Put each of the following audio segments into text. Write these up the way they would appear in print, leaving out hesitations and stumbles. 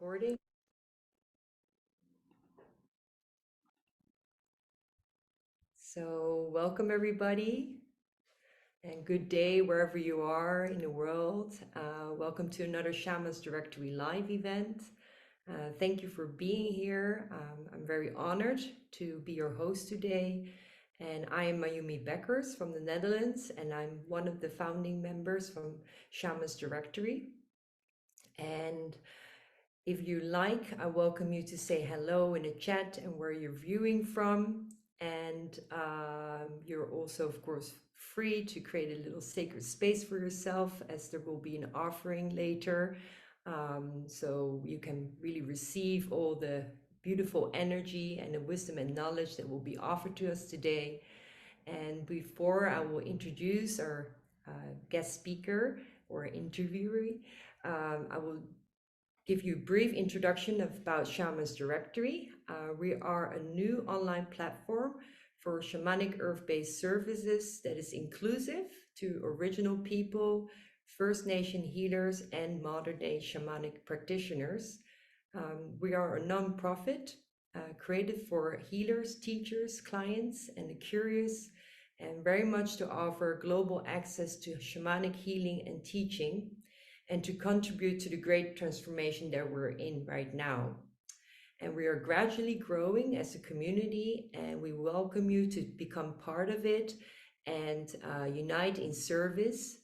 Recording. So, welcome everybody, and good day wherever you are in the world. Welcome to another Shamans Directory live event. Thank you for being here. I'm very honored to be your host today. And I am Mayumi Beckers from the Netherlands, and I'm one of the founding members from Shamans Directory. And if you like, I welcome you to say hello in the chat and where you're viewing from. And you're also, of course, free to create a little sacred space for yourself, as there will be an offering later. So you can really receive all the beautiful energy and the wisdom and knowledge that will be offered to us today. And before I will introduce our guest speaker or interviewee, I will give you a brief introduction about Shamans Directory. We are a new online platform for shamanic earth-based services that is inclusive to original people, First Nation healers, and modern-day shamanic practitioners. We are a non-profit created for healers, teachers, clients, and the curious, and very much to offer global access to shamanic healing and teaching, and to contribute to the great transformation that we're in right now. And we are gradually growing as a community, and we welcome you to become part of it and unite in service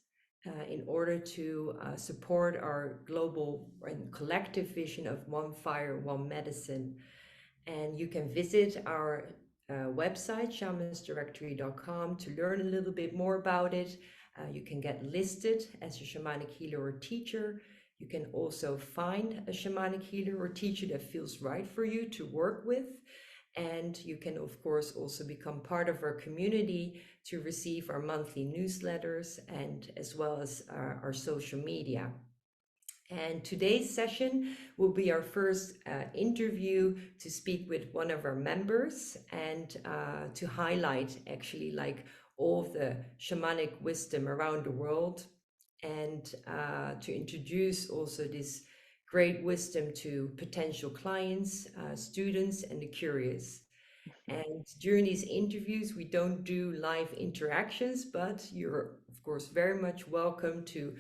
in order to support our global and collective vision of one fire, one medicine. And you can visit our website, shamansdirectory.com, to learn a little bit more about it. You can get listed as a shamanic healer or teacher. You can also find a shamanic healer or teacher that feels right for you to work with. And you can, of course, also become part of our community to receive our monthly newsletters and as well as our social media. And today's session will be our first interview to speak with one of our members and to highlight actually like all of the shamanic wisdom around the world, and to introduce also this great wisdom to potential clients, students, and the curious. And during these interviews, we don't do live interactions, but you're, of course, very much welcome to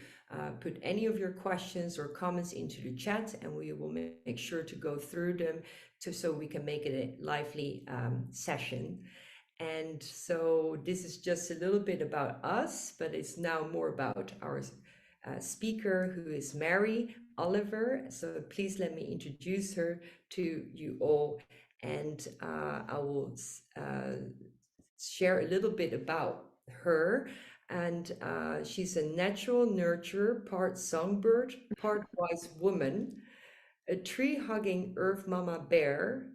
put any of your questions or comments into the chat, and we will make sure to go through them so we can make it a lively session. And so this is just a little bit about us, but it's now more about our speaker, who is Mary Oliver. So please let me introduce her to you all. And I will share a little bit about her. And she's a natural nurturer, part songbird, part wise woman, a tree-hugging earth mama bear.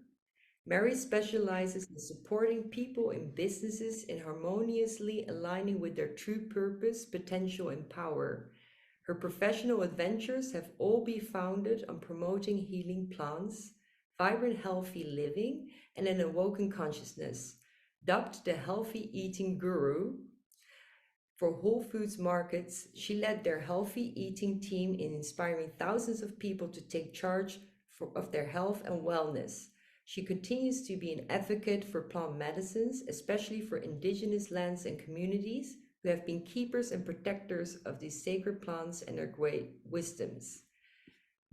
Mary specializes in supporting people and businesses in harmoniously aligning with their true purpose, potential, and power. Her professional adventures have all been founded on promoting healing plants, vibrant healthy living, and an awoken consciousness. Dubbed the Healthy Eating Guru for Whole Foods markets, she led their healthy eating team in inspiring thousands of people to take charge of their health and wellness. She continues to be an advocate for plant medicines, especially for indigenous lands and communities who have been keepers and protectors of these sacred plants and their great wisdoms.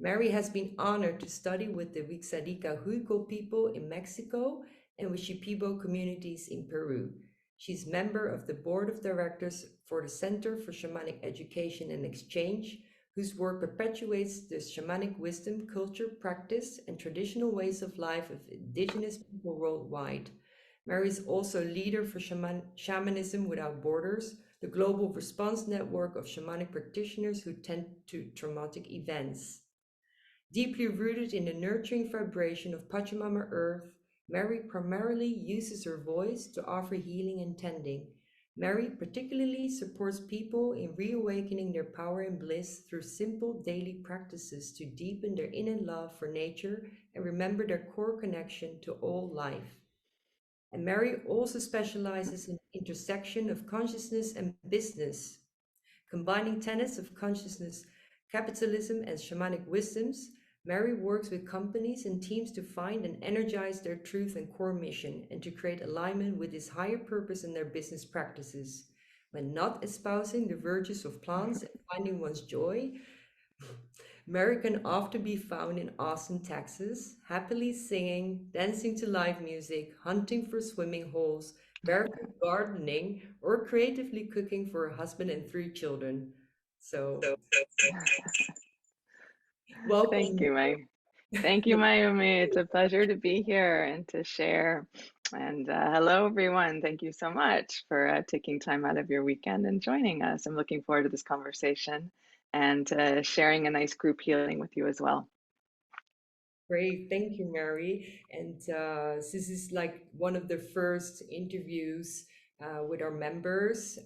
Mary has been honored to study with the Wixárika Huico people in Mexico and with Shipibo communities in Peru. She's member of the board of directors for the Center for Shamanic Education and Exchange, whose work perpetuates the shamanic wisdom, culture, practice, and traditional ways of life of indigenous people worldwide. Mary is also leader for Shamanism Without Borders, the global response network of shamanic practitioners who tend to traumatic events. Deeply rooted in the nurturing vibration of Pachamama Earth, Mary primarily uses her voice to offer healing and tending. Mary particularly supports people in reawakening their power and bliss through simple daily practices to deepen their innate love for nature and remember their core connection to all life. And Mary also specializes in intersection of consciousness and business, combining tenets of consciousness, capitalism, and shamanic wisdoms Mary works with companies and teams to find and energize their truth and core mission and to create alignment with this higher purpose in their business practices. When not espousing the virtues of plants and finding one's joy, Mary can often be found in Austin, Texas, happily singing, dancing to live music, hunting for swimming holes, barefoot gardening, or creatively cooking for her husband and 3 children. So, Thank welcome. you, Thank you, Mayumi. It's a pleasure to be here and to share. And hello, everyone. Thank you so much for taking time out of your weekend and joining us. I'm looking forward to this conversation and sharing a nice group healing with you as well. Great, thank you, Mary. And this is like one of the first interviews with our members.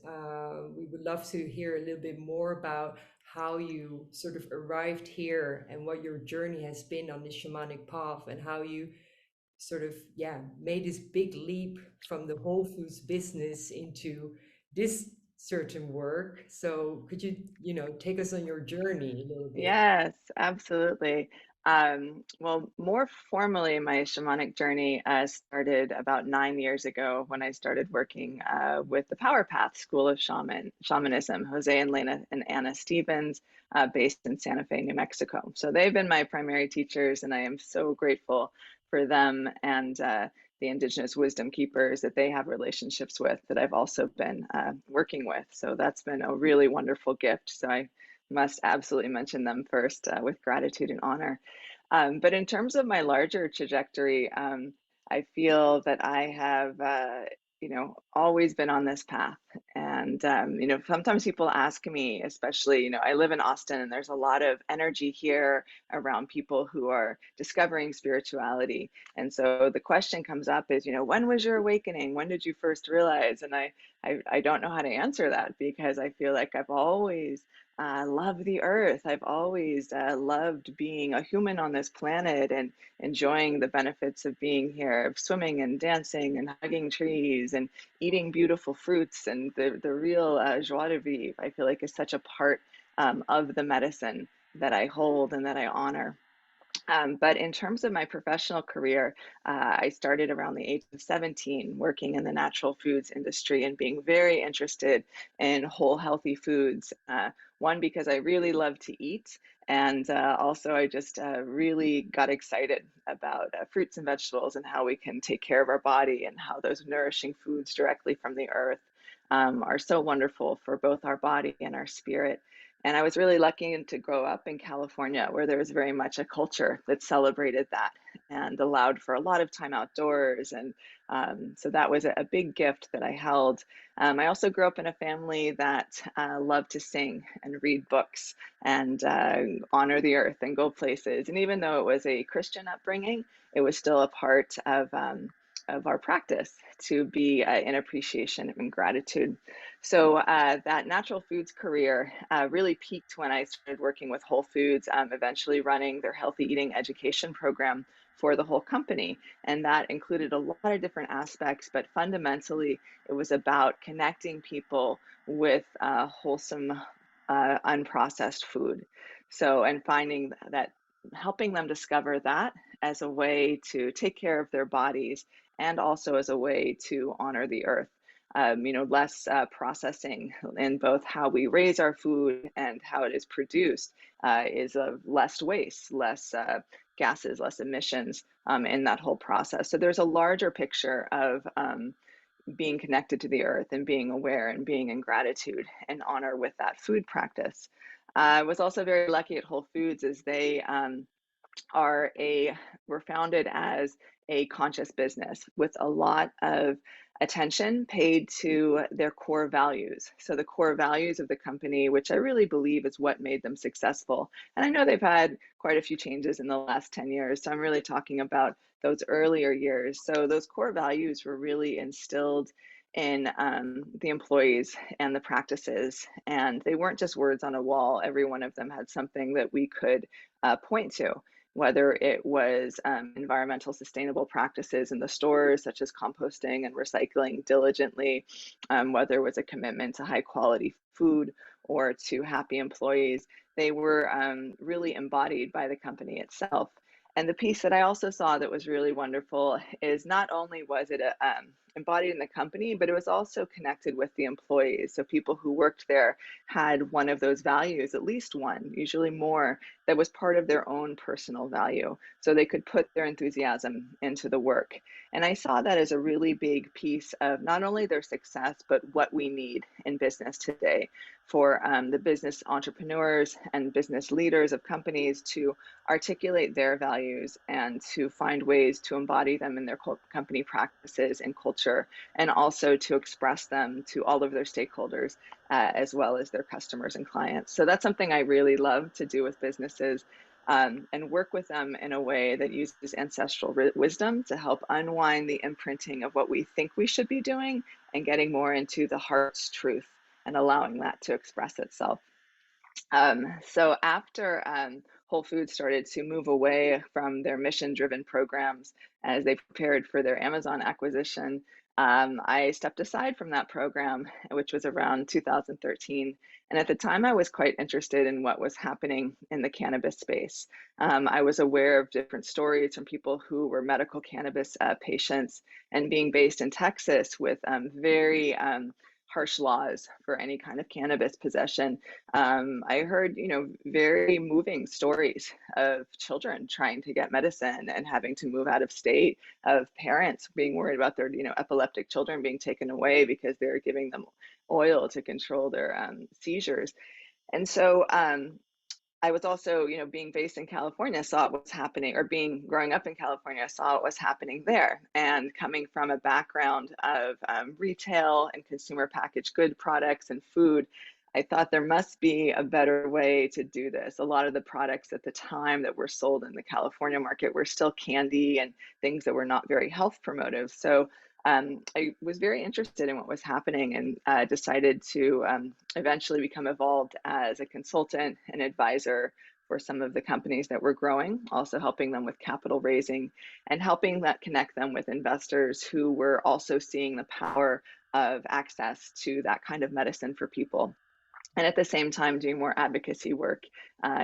We would love to hear a little bit more about how you sort of arrived here and what your journey has been on this shamanic path and how you sort of, yeah, made this big leap from the Whole Foods business into this certain work. So could you, take us on your journey a little bit? Yes, absolutely. Well, more formally, my shamanic journey started about 9 years ago when I started working with the Power Path School of Shamanism, Jose and Lena and Anna Stevens, based in Santa Fe, New Mexico. So they've been my primary teachers, and I am so grateful for them and the indigenous wisdom keepers that they have relationships with that I've also been working with. So that's been a really wonderful gift. So I must absolutely mention them first with gratitude and honor. But in terms of my larger trajectory, I feel that I have, always been on this path. And, sometimes people ask me, especially, I live in Austin and there's a lot of energy here around people who are discovering spirituality. And so the question comes up is, when was your awakening? When did you first realize? And I don't know how to answer that because I feel like I've always love the earth. I've always loved being a human on this planet and enjoying the benefits of being here, of swimming and dancing and hugging trees and eating beautiful fruits. And the real joie de vivre, I feel like, is such a part of the medicine that I hold and that I honor. But in terms of my professional career, I started around the age of 17 working in the natural foods industry and being very interested in whole, healthy foods. One, because I really love to eat. And also, I just really got excited about fruits and vegetables and how we can take care of our body and how those nourishing foods directly from the earth are so wonderful for both our body and our spirit. And I was really lucky to grow up in California, where there was very much a culture that celebrated that and allowed for a lot of time outdoors. And so that was a big gift that I held. I also grew up in a family that loved to sing and read books and honor the earth and go places. And even though it was a Christian upbringing, it was still a part of our practice to be in appreciation and gratitude. So that natural foods career really peaked when I started working with Whole Foods, eventually running their healthy eating education program for the whole company. And that included a lot of different aspects, but fundamentally, it was about connecting people with wholesome, unprocessed food. So, and finding that, helping them discover that as a way to take care of their bodies and also as a way to honor the earth. Less processing in both how we raise our food and how it is produced is less waste, less gases, less emissions in that whole process. So there's a larger picture of being connected to the earth and being aware and being in gratitude and honor with that food practice. I was also very lucky at Whole Foods as they are were founded as a conscious business with a lot of attention paid to their core values. So the core values of the company, which I really believe is what made them successful. And I know they've had quite a few changes in the last 10 years. So I'm really talking about those earlier years. So those core values were really instilled in the employees and the practices. And they weren't just words on a wall. Every one of them had something that we could point to, whether it was environmental sustainable practices in the stores, such as composting and recycling diligently, whether it was a commitment to high quality food, or to happy employees. They were really embodied by the company itself. And the piece that I also saw that was really wonderful is not only was it embodied in the company, but it was also connected with the employees. So people who worked there had one of those values, at least one, usually more, that was part of their own personal value. So they could put their enthusiasm into the work. And I saw that as a really big piece of not only their success, but what we need in business today for the business entrepreneurs and business leaders of companies to articulate their values and to find ways to embody them in their company practices and culture, and also to express them to all of their stakeholders, as well as their customers and clients. So that's something I really love to do with businesses, and work with them in a way that uses ancestral wisdom to help unwind the imprinting of what we think we should be doing and getting more into the heart's truth and allowing that to express itself. So after Whole Foods started to move away from their mission-driven programs as they prepared for their Amazon acquisition, I stepped aside from that program, which was around 2013. And at the time, I was quite interested in what was happening in the cannabis space. I was aware of different stories from people who were medical cannabis patients, and being based in Texas with very harsh laws for any kind of cannabis possession. I heard, very moving stories of children trying to get medicine and having to move out of state, of parents being worried about their, epileptic children being taken away because they're giving them oil to control their seizures. And so I was also, being based in California, saw what was happening, or growing up in California, saw what was happening there. And coming from a background of retail and consumer packaged good products and food, I thought there must be a better way to do this. A lot of the products at the time that were sold in the California market were still candy and things that were not very health promotive. So I was very interested in what was happening, and decided to eventually become involved as a consultant and advisor for some of the companies that were growing, also helping them with capital raising and helping that connect them with investors who were also seeing the power of access to that kind of medicine for people. And at the same time, doing more advocacy work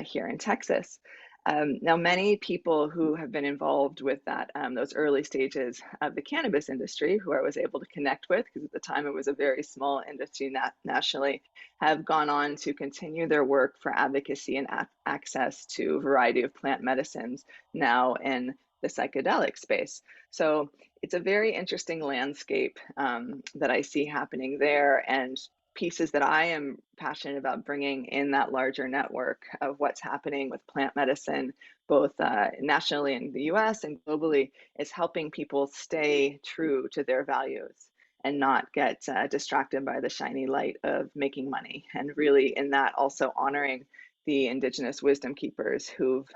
here in Texas. Now, many people who have been involved with those early stages of the cannabis industry, who I was able to connect with, because at the time it was a very small industry nationally, have gone on to continue their work for advocacy and access to a variety of plant medicines now in the psychedelic space. So it's a very interesting landscape that I see happening there, and pieces that I am passionate about bringing in that larger network of what's happening with plant medicine, both nationally in the US and globally, is helping people stay true to their values and not get distracted by the shiny light of making money. And really, in that, also honoring the indigenous wisdom keepers who've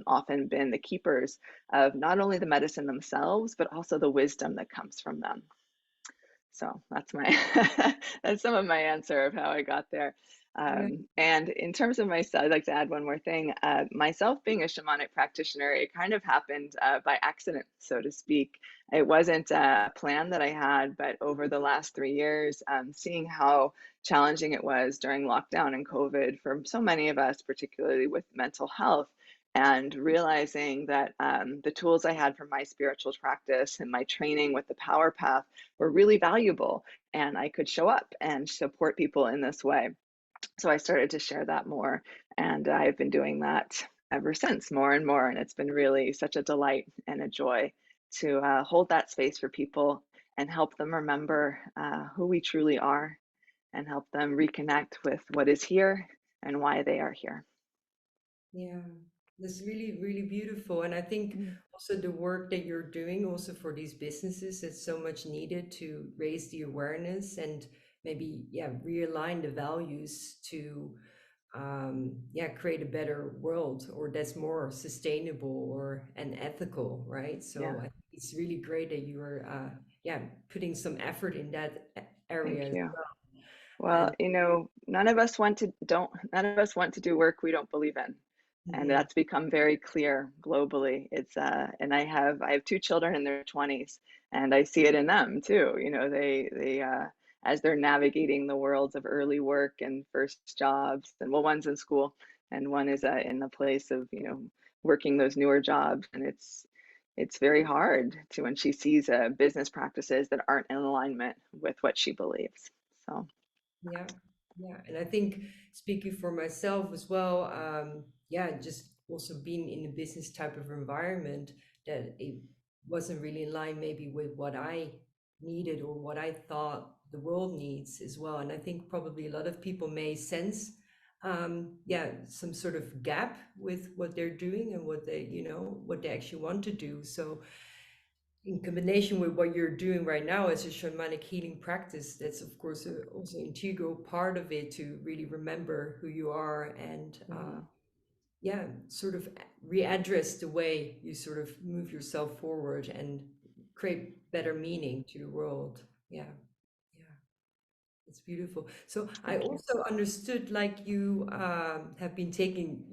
often been the keepers of not only the medicine themselves, but also the wisdom that comes from them. So that's my that's some of my answer of how I got there. Yeah. And in terms of myself, I'd like to add one more thing. Myself being a shamanic practitioner, it kind of happened by accident, so to speak. It wasn't a plan that I had, but over the last 3 years, seeing how challenging it was during lockdown and COVID for so many of us, particularly with mental health, and realizing that the tools I had from my spiritual practice and my training with the Power Path were really valuable, and I could show up and support people in this way. So I started to share that more, and I've been doing that ever since, more and more. And it's been really such a delight and a joy to hold that space for people and help them remember who we truly are, and help them reconnect with what is here and why they are here. Yeah, that's really, really beautiful. And I think Mm. also the work that you're doing also for these businesses is so much needed to raise the awareness and maybe, yeah, realign the values to, yeah, create a better world or that's more sustainable or and ethical, right? Yeah, So I think it's really great that you are, yeah, putting some effort in that area thank as you. well. Well, And none of us want to do work we don't believe in. And mhm, that's become very clear globally. It's and I have two children in their 20s, and I see it in them too. They as they're navigating the worlds of early work and first jobs. And well, one's in school and one is in the place of, working those newer jobs. And it's very hard to when she sees business practices that aren't in alignment with what she believes. So, Yeah, yeah. And I think speaking for myself as well, yeah, just also being in a business type of environment that it wasn't really in line maybe with what I needed or what I thought the world needs as well. And I think probably a lot of people may sense, yeah, some sort of gap with what they're doing and what they, what they actually want to do. So in combination with what you're doing right now as a shamanic healing practice, that's of course also an integral part of it to really remember who you are and mhm. yeah, sort of readdress the way you sort of move yourself forward and create better meaning to the world. Yeah, yeah. It's beautiful. So I Thank you. also understood like you have been taking,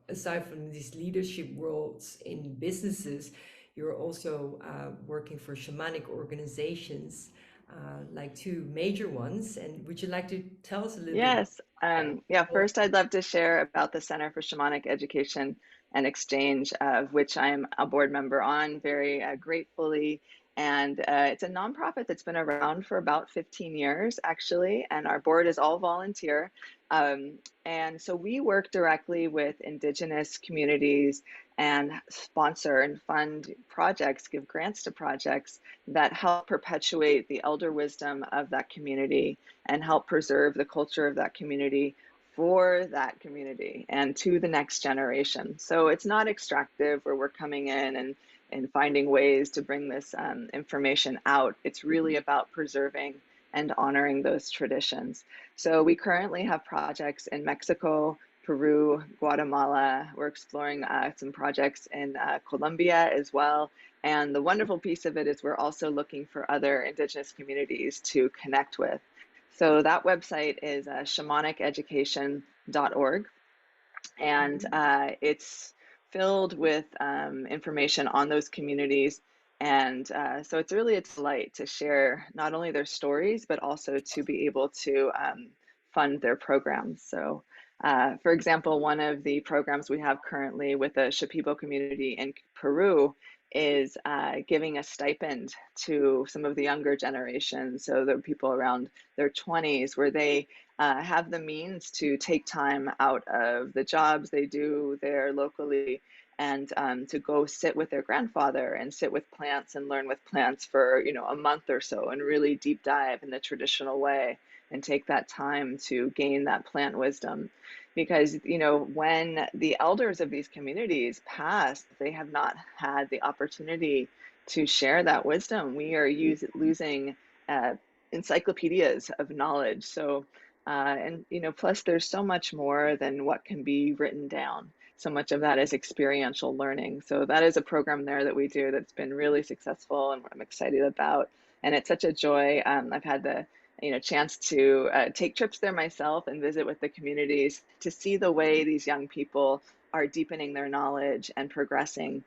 aside from these leadership roles in businesses, you're also working for shamanic organizations, like two major ones. And would you like to tell us a little bit Yes. about Yeah, that? first I'd love to share about the Center for Shamanic Education and Exchange, of which I am a board member on very gratefully. And it's a nonprofit that's been around for about 15 years, actually, and our board is all volunteer. And so we work directly with Indigenous communities and sponsor and fund projects, give grants to projects that help perpetuate the elder wisdom of that community and help preserve the culture of that community for that community and to the next generation. So it's not extractive where we're coming in and finding ways to bring this information out. It's really about preserving and honoring those traditions. So we currently have projects in Mexico, Peru, Guatemala. We're exploring some projects in Colombia as well. And the wonderful piece of it is we're also looking for other Indigenous communities to connect with. So that website is shamaniceducation.org, and Mhm. it's filled with information on those communities. And so it's really a delight to share not only their stories, but also to be able to fund their programs. So, for example, one of the programs we have currently with the Shipibo community in Peru is giving a stipend to some of the younger generations. So the people around their 20s, where they have the means to take time out of the jobs they do there locally and to go sit with their grandfather and sit with plants and learn with plants for a month or so and really deep dive in the traditional way and take that time to gain that plant wisdom, because when the elders of these communities pass, they have not had the opportunity to share that wisdom. We are losing encyclopedias of knowledge. So and plus there's so much more than what can be written down. So much of that is experiential learning. So that is a program there that we do that's been really successful and I'm excited about. And it's such a joy. I've had the chance to take trips there myself and visit with the communities to see the way these young people are deepening their knowledge and progressing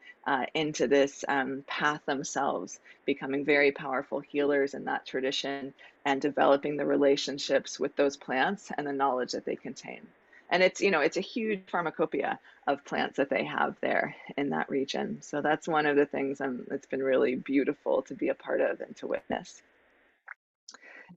into this path themselves, becoming very powerful healers in that tradition and developing the relationships with those plants and the knowledge that they contain. And it's a huge pharmacopoeia of plants that they have there in that region. So that's one of the things it's been really beautiful to be a part of and to witness.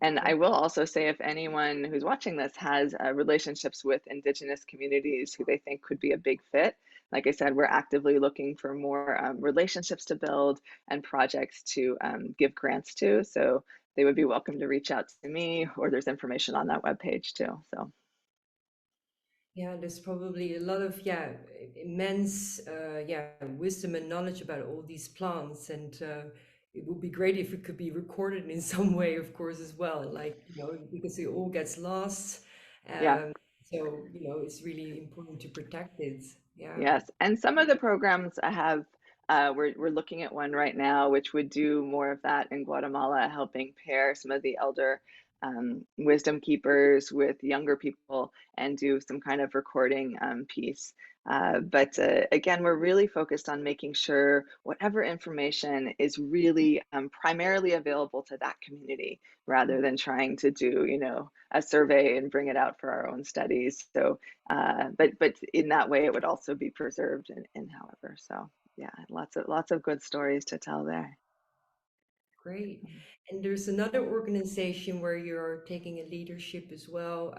And I will also say, if anyone who's watching this has relationships with Indigenous communities who they think could be a big fit, like I said, we're actively looking for more relationships to build and projects to give grants to. So they would be welcome to reach out to me, or there's information on that webpage too. So Yeah, there's probably a lot of immense wisdom and knowledge about all these plants, and it would be great if it could be recorded in some way, of course, as well. Like because it all gets lost, yeah. so it's really important to protect it. Yeah. Yes, and some of the programs I have, we're looking at one right now, which would do more of that in Guatemala, helping pair some of the elder wisdom keepers with younger people and do some kind of recording piece. But again, we're really focused on making sure whatever information is really primarily available to that community, rather than trying to do, a survey and bring it out for our own studies. So, but in that way, it would also be preserved in however. So yeah, lots of good stories to tell there. Great. And there's another organization where you're taking a leadership as well,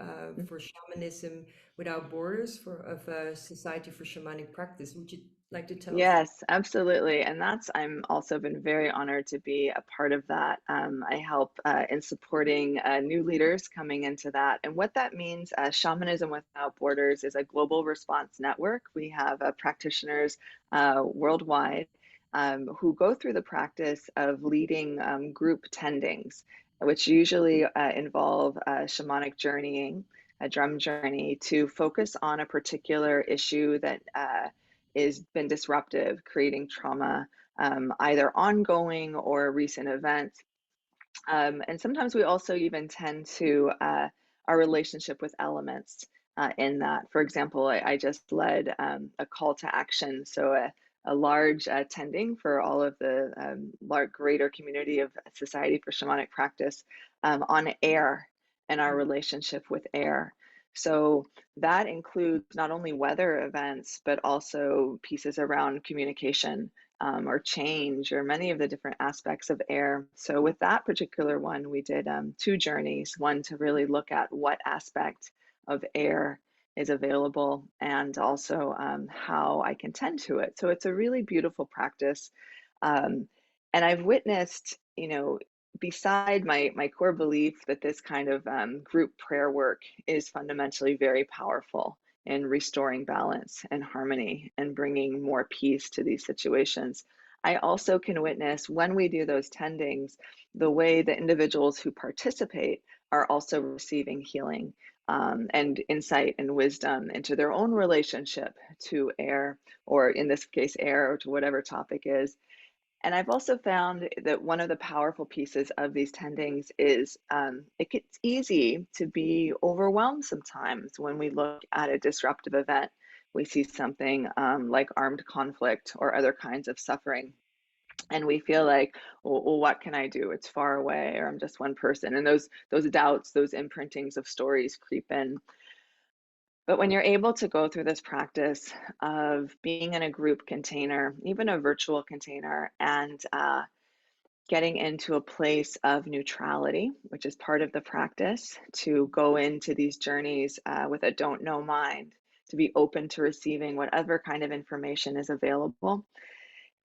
for Shamanism Without Borders, for of a Society for Shamanic Practice. Would you like to tell us? Yes, absolutely. And I'm also been very honored to be a part of that. I help in supporting new leaders coming into that. And what that means, Shamanism Without Borders is a global response network. We have practitioners worldwide who go through the practice of leading group tendings, which usually involve shamanic journeying, a drum journey to focus on a particular issue that is been disruptive, creating trauma, either ongoing or recent events. And sometimes we also even tend to our relationship with elements in that. For example, I just led a call to action. So a large tending for all of the large greater community of Society for Shamanic Practice on air and our relationship with air. So that includes not only weather events, but also pieces around communication or change or many of the different aspects of air. So with that particular one, we did two journeys, one to really look at what aspect of air is available and also how I can tend to it. So it's a really beautiful practice. Um, and I've witnessed, beside my core belief that this kind of group prayer work is fundamentally very powerful in restoring balance and harmony and bringing more peace to these situations. I also can witness when we do those tendings, the way the individuals who participate are also receiving healing and insight and wisdom into their own relationship to air, or in this case, air, or to whatever topic is. And I've also found that one of the powerful pieces of these tendings is it gets easy to be overwhelmed sometimes when we look at a disruptive event. We see something like armed conflict or other kinds of suffering. And we feel like, well, what can I do? It's far away, or I'm just one person. And those doubts, those imprintings of stories creep in. But when you're able to go through this practice of being in a group container, even a virtual container, and getting into a place of neutrality, which is part of the practice, to go into these journeys with a don't know mind, to be open to receiving whatever kind of information is available.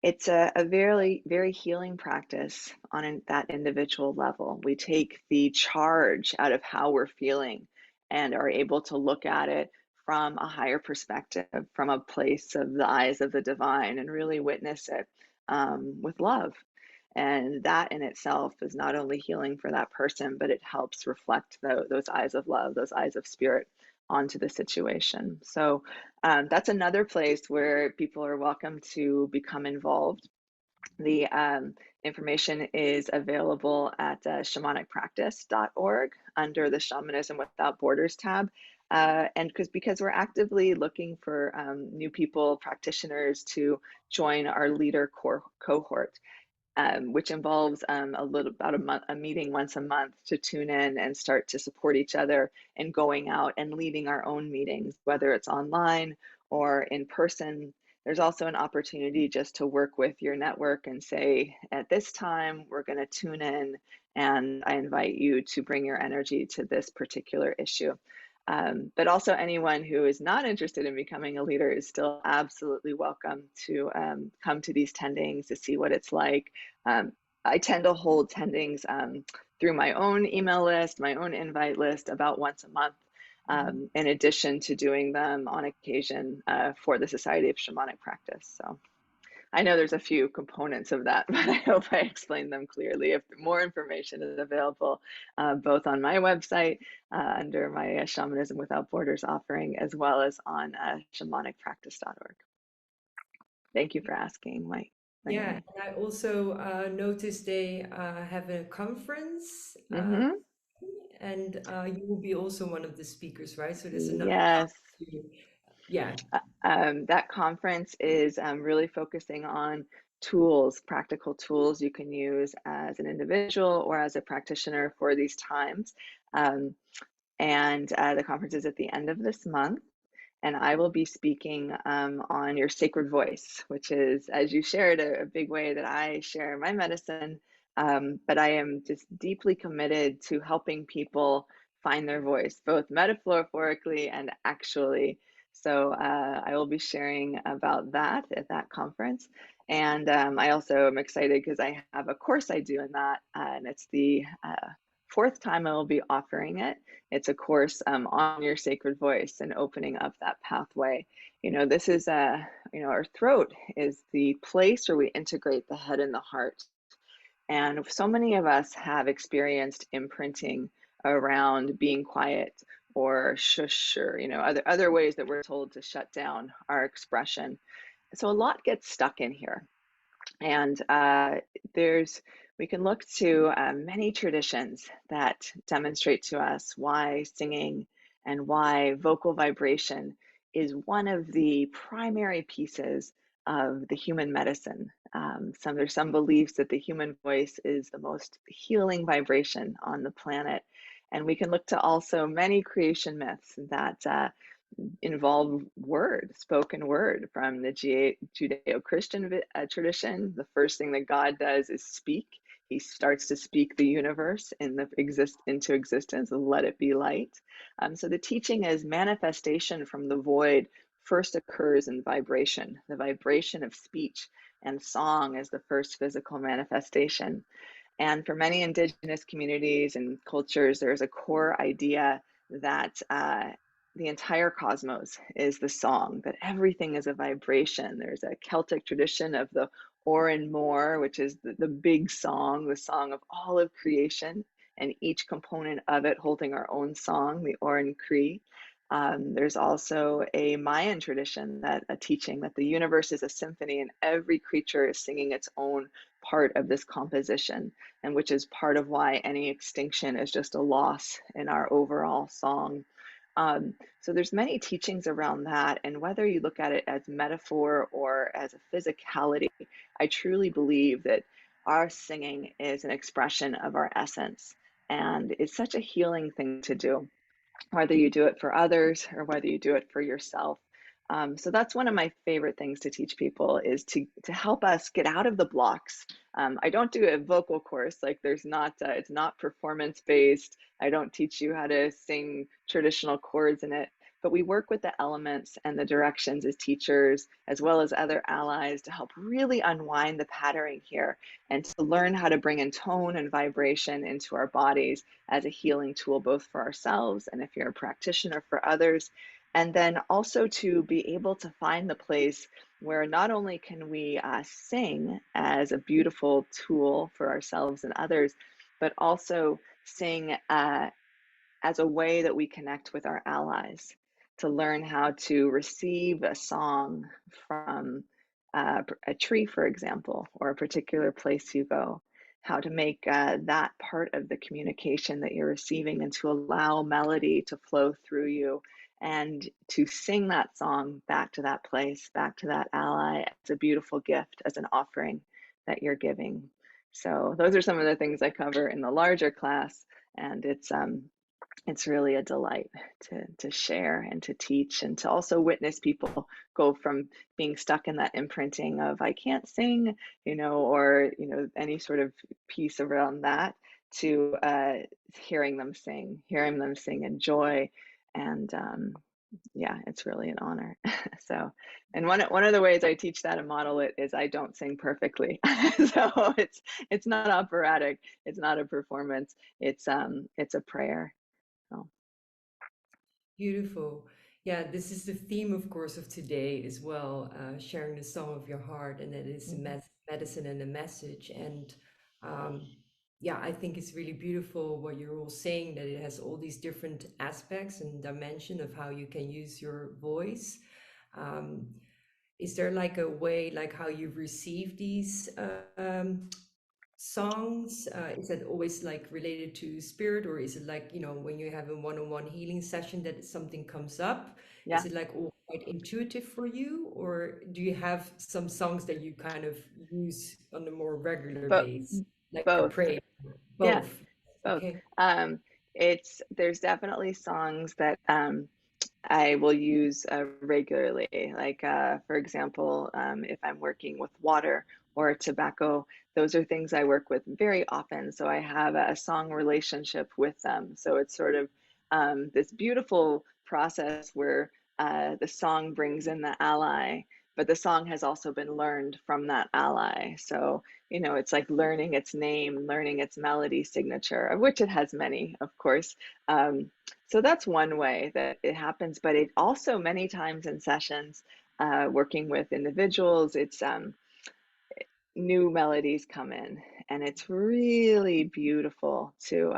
It's a very, very healing practice on that individual level. We take the charge out of how we're feeling and are able to look at it from a higher perspective, from a place of the eyes of the divine, and really witness it with love. And that in itself is not only healing for that person, but it helps reflect those eyes of love, those eyes of spirit onto the situation. So that's another place where people are welcome to become involved. The information is available at shamanicpractice.org under the Shamanism Without Borders tab. And because we're actively looking for new people, practitioners to join our leader cohort, which involves a meeting once a month to tune in and start to support each other and going out and leading our own meetings, whether it's online or in person. There's also an opportunity just to work with your network and say, at this time, we're going to tune in, and I invite you to bring your energy to this particular issue. But also anyone who is not interested in becoming a leader is still absolutely welcome to come to these tendings to see what it's like. I tend to hold tendings through my own email list, my own invite list, about once a month, in addition to doing them on occasion for the Society of Shamanic Practice. So I know there's a few components of that, but I hope I explained them clearly. If more information is available, both on my website under my Shamanism Without Borders offering, as well as on shamanicpractice.org. Thank you for asking, Yeah, Mayumi. and I also noticed they have a conference Mm-hmm. and you will be also one of the speakers, right? So there's another Yes. chance to, yeah. That conference is really focusing on tools, practical tools you can use as an individual or as a practitioner for these times. Um, and the conference is at the end of this month. And I will be speaking on your sacred voice, which is, as you shared, a big way that I share my medicine. But I am just deeply committed to helping people find their voice, both metaphorically and actually. So I will be sharing about that at that conference. And I also am excited because I have a course I do in that, and it's the fourth time I will be offering it. It's a course on your sacred voice and opening up that pathway. This is our throat is the place where we integrate the head and the heart. And so many of us have experienced imprinting around being quiet or shush, or other ways that we're told to shut down our expression. So a lot gets stuck in here. And there's we can look to many traditions that demonstrate to us why singing and why vocal vibration is one of the primary pieces of the human medicine. There's some beliefs that the human voice is the most healing vibration on the planet. And we can look to also many creation myths that involve spoken word from the Judeo-Christian tradition. The first thing that God does is speak. He starts to speak the universe into existence, and let it be light. So the teaching is manifestation from the void first occurs in vibration. The vibration of speech and song is the first physical manifestation. And for many indigenous communities and cultures, there's a core idea that the entire cosmos is the song, that everything is a vibration. There's a Celtic tradition of the Oran Mor, which is the big song, the song of all of creation, and each component of it holding our own song, the Oran Cree. There's also a Mayan tradition, that a teaching that the universe is a symphony and every creature is singing its own part of this composition, and which is part of why any extinction is just a loss in our overall song. So there's many teachings around that, and whether you look at it as metaphor or as a physicality, I truly believe that our singing is an expression of our essence, and it's such a healing thing to do, whether you do it for others or whether you do it for yourself. So that's one of my favorite things to teach people, is to help us get out of the blocks. I don't do a vocal course, like it's not performance based. I don't teach you how to sing traditional chords in it, but we work with the elements and the directions as teachers, as well as other allies, to help really unwind the patterning here and to learn how to bring in tone and vibration into our bodies as a healing tool, both for ourselves and, if you're a practitioner, for others. And then also to be able to find the place where not only can we sing as a beautiful tool for ourselves and others, but also sing as a way that we connect with our allies, to learn how to receive a song from a tree, for example, or a particular place you go, how to make that part of the communication that you're receiving, and to allow melody to flow through you, and to sing that song back to that place, back to that ally, as a beautiful gift, as an offering that you're giving. So those are some of the things I cover in the larger class, and it's really a delight to share and to teach, and to also witness people go from being stuck in that imprinting of I can't sing, or any sort of piece around that, to hearing them sing in joy. And yeah, it's really an honor. So, and one of the ways I teach that and model it is I don't sing perfectly. So it's not operatic, it's not a performance, it's a prayer. Oh. Beautiful. Yeah, this is the theme, of course, of today as well, sharing the song of your heart, and that is a Mhm. medicine and a message. And um, yeah, I think it's really beautiful what you're all saying, that it has all these different aspects and dimension of how you can use your voice. Um, is there like a way, like how you receive these songs? Is that always like related to spirit, or is it like, when you have a one-on-one healing session that something comes up? Yeah, Is it like all quite intuitive for you, or do you have some songs that you kind of use on a more regular but base, like for both. prayer? Yeah, Both. both. Okay. Um, there's definitely songs that I will use regularly. Like, for example, if I'm working with water or tobacco, those are things I work with very often. So I have a song relationship with them. So it's sort of this beautiful process where the song brings in the ally, but the song has also been learned from that ally. So, it's like learning its name, learning its melody signature, of which it has many, of course. So that's one way that it happens, but it also many times in sessions, working with individuals, it's new melodies come in, and it's really beautiful to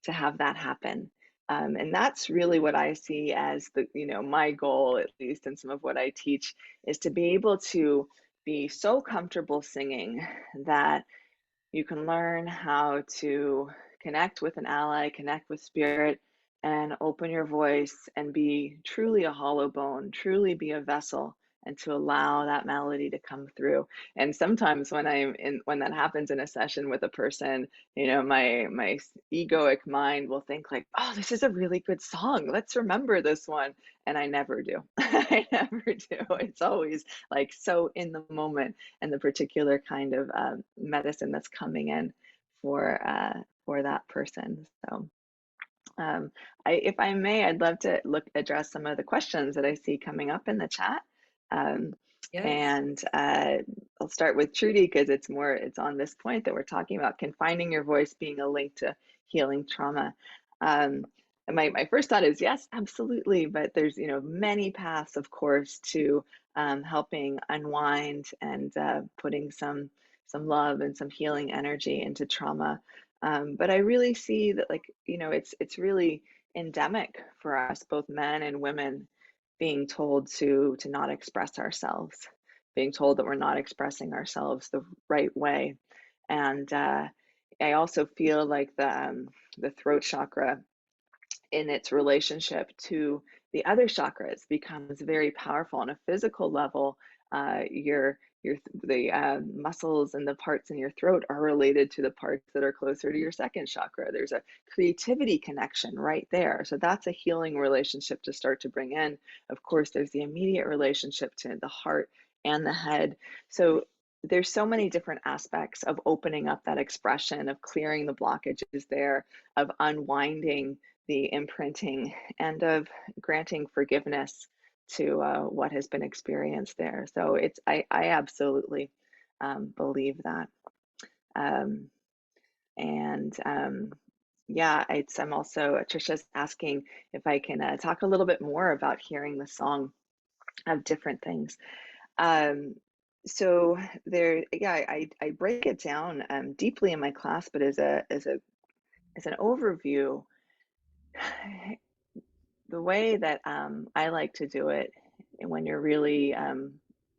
have that happen. And that's really what I see as my goal, at least, and some of what I teach, is to be able to be so comfortable singing that you can learn how to connect with an ally, connect with spirit, and open your voice and be truly a hollow bone, truly be a vessel, and to allow that melody to come through. And sometimes when that happens in a session with a person, my egoic mind will think like, "Oh, this is a really good song. Let's remember this one." And I never do. I never do. It's always like so in the moment and the particular kind of medicine that's coming in for that person. So, if I may, I'd love to address some of the questions that I see coming up in the chat. Um, Yes. and I'll start with Trudy because it's on this point that we're talking about confining your voice being a link to healing trauma. And my first thought is yes, absolutely. But there's many paths, of course, to helping unwind and putting some love and some healing energy into trauma. But I really see that, like, it's really endemic for us, both men and women, being told to not express ourselves, being told that we're not expressing ourselves the right way. And I also feel like the throat chakra in its relationship to the other chakras becomes very powerful on a physical level. Your the muscles and the parts in your throat are related to the parts that are closer to your second chakra. There's a creativity connection right there. So that's a healing relationship to start to bring in. Of course, there's the immediate relationship to the heart and the head. So there's so many different aspects of opening up that expression, of clearing the blockages there, of unwinding the imprinting, and of granting forgiveness to what has been experienced there. So I absolutely believe that. Um, and yeah, I'm also, Trisha's asking if I can talk a little bit more about hearing the song of different things. Um, so there, yeah, I break it down deeply in my class, but as an overview, the way that I like to do it when you're really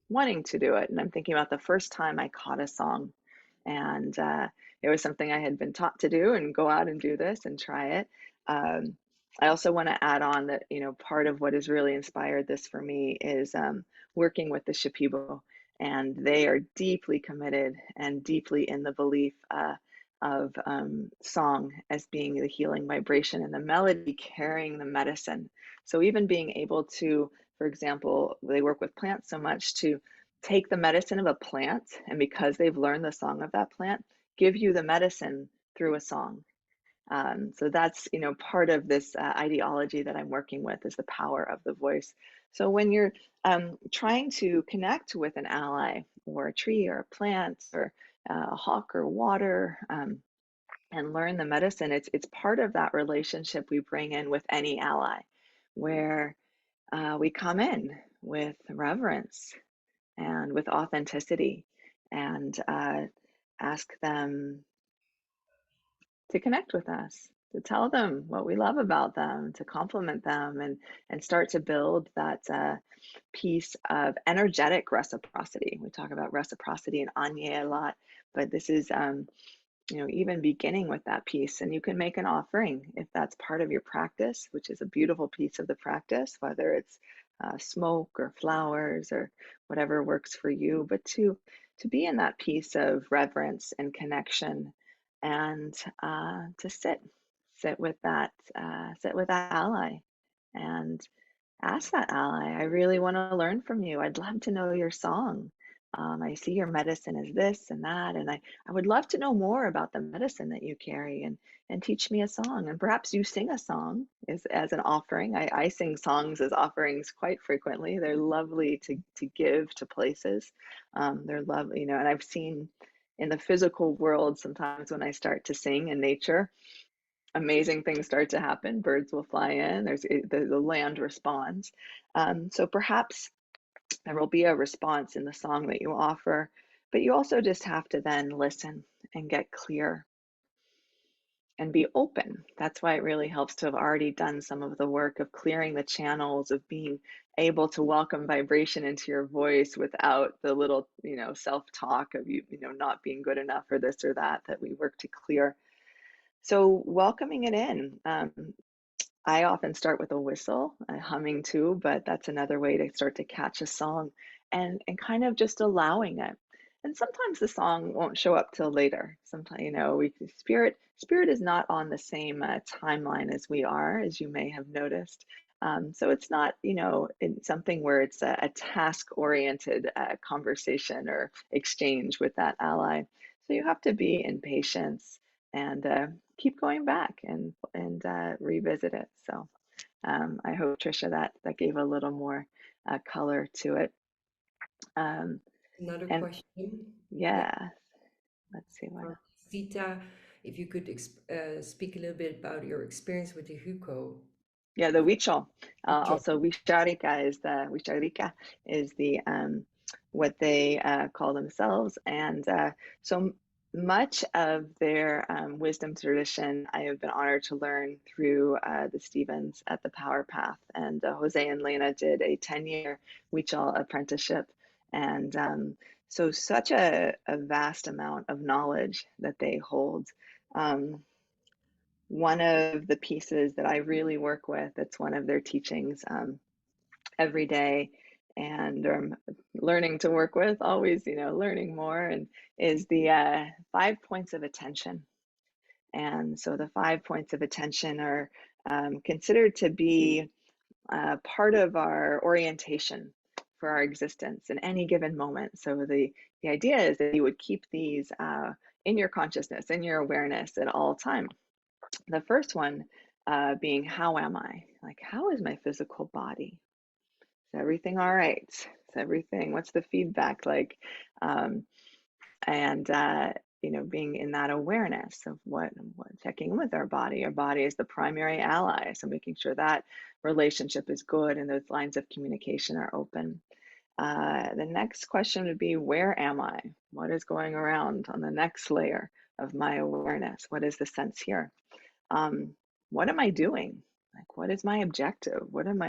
wanting to do it, and I'm thinking about the first time I caught a song, and it was something I had been taught to do, and go out and do this and try it. I also want to add on that, part of what has really inspired this for me is working with the Shipibo, and they are deeply committed and deeply in the belief of song as being the healing vibration and the melody carrying the medicine. So even being able to, for example, they work with plants so much, to take the medicine of a plant, and because they've learned the song of that plant, give you the medicine through a song. So that's, part of this ideology that I'm working with, is the power of the voice. So when you're trying to connect with an ally or a tree or a plant or a hawk or water, and learn the medicine, it's part of that relationship we bring in with any ally, where we come in with reverence and with authenticity, and ask them to connect with us. to tell them what we love about them, to compliment them, and start to build that piece of energetic reciprocity. We talk about reciprocity in Anye a lot, but this is even beginning with that piece. And you can make an offering if that's part of your practice, which is a beautiful piece of the practice, whether it's smoke or flowers or whatever works for you, but to be in that piece of reverence and connection, and to sit with that ally, and ask that ally, I really want to learn from you. I'd love to know your song. I see your medicine is this and that, and I would love to know more about the medicine that you carry, and teach me a song. And perhaps you sing a song as an offering. I sing songs as offerings quite frequently. They're lovely to give to places. They're lovely, and I've seen in the physical world sometimes when I start to sing in nature, amazing things start to happen. Birds will fly in. The land responds. So perhaps there will be a response in the song that you offer, but you also just have to then listen and get clear and be open. That's why it really helps to have already done some of the work of clearing the channels, of being able to welcome vibration into your voice without the little, self-talk of you not being good enough or this or that we work to clear. So welcoming it in. I often start with a whistle, humming too, but that's another way to start to catch a song, and kind of just allowing it. And sometimes the song won't show up till later. Sometimes, spirit is not on the same timeline as we are, as you may have noticed. So it's not, it's something where it's a task-oriented conversation or exchange with that ally. So you have to be in patience and keep going back and revisit it. So I hope, Trisha, that gave a little more color to it. Another And question. Yeah, yeah, let's see what from else. Sita, if you could speak a little bit about your experience with the Huko. Yeah, the Huichol. Huicho. Also, Huicharika is the what they call themselves, and so much of their wisdom tradition I have been honored to learn through the Stevens at the Power Path, and Jose and Lena did a 10-year Huichol apprenticeship, and so such a vast amount of knowledge that they hold. One of the pieces that I really work with, it's one of their teachings every day, and learning to work with, always, learning more, and is the 5 points of attention. And so the 5 points of attention are considered to be part of our orientation for our existence in any given moment. So the idea is that you would keep these in your consciousness, in your awareness at all time. The first one being, how am I? Like, how is my physical body? Is everything all right? Is everything, what's the feedback like? Um, and, being in that awareness of what checking in with our body. Our body is the primary ally. So making sure that relationship is good and those lines of communication are open. The next question would be, where am I? What is going around on the next layer of my awareness? What is the sense here? What am I doing? Like, what is my objective? Where am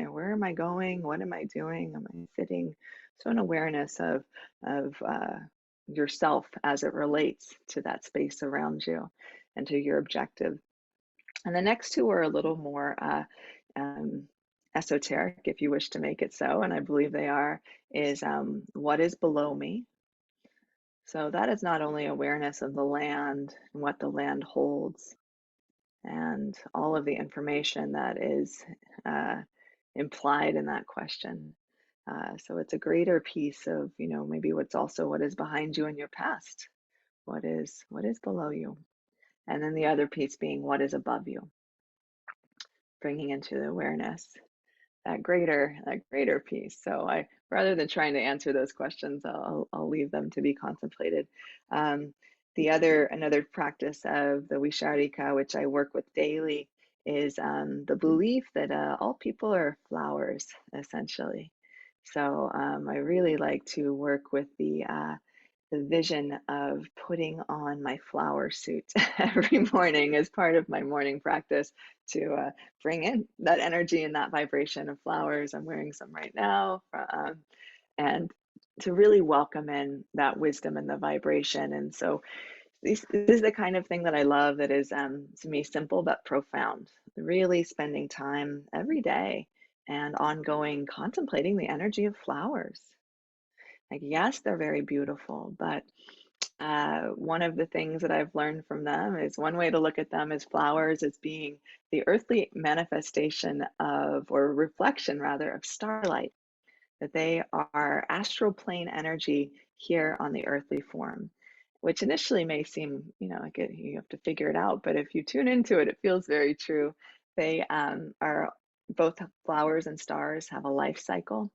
I going? What am I doing? Am I sitting? So an awareness of yourself as it relates to that space around you and to your objective. And the next two are a little more um, esoteric, if you wish to make it so, and I believe they are, is what is below me? So that is not only awareness of the land and what the land holds, and all of the information that is uh, implied in that question. So it's a greater piece of, maybe what is behind you in your past, what is below you, and then the other piece being what is above you, bringing into the awareness that greater piece. So I, rather than trying to answer those questions, I'll leave them to be contemplated. Another practice of the Visharika, which I work with daily, is the belief that all people are flowers, essentially. So I really like to work with the the vision of putting on my flower suit every morning as part of my morning practice to bring in that energy and that vibration of flowers. I'm wearing some right now, and to really welcome in that wisdom and the vibration. And so this is the kind of thing that I love that is, to me, simple but profound. Really spending time every day and ongoing contemplating the energy of flowers. Like, yes, they're very beautiful, but one of the things that I've learned from them is one way to look at them as flowers as being the earthly manifestation of, or reflection rather, of starlight, that they are astral plane energy here on the earthly form, which initially may seem, like you have to figure it out, but if you tune into it, it feels very true. They are both flowers and stars have a life cycle,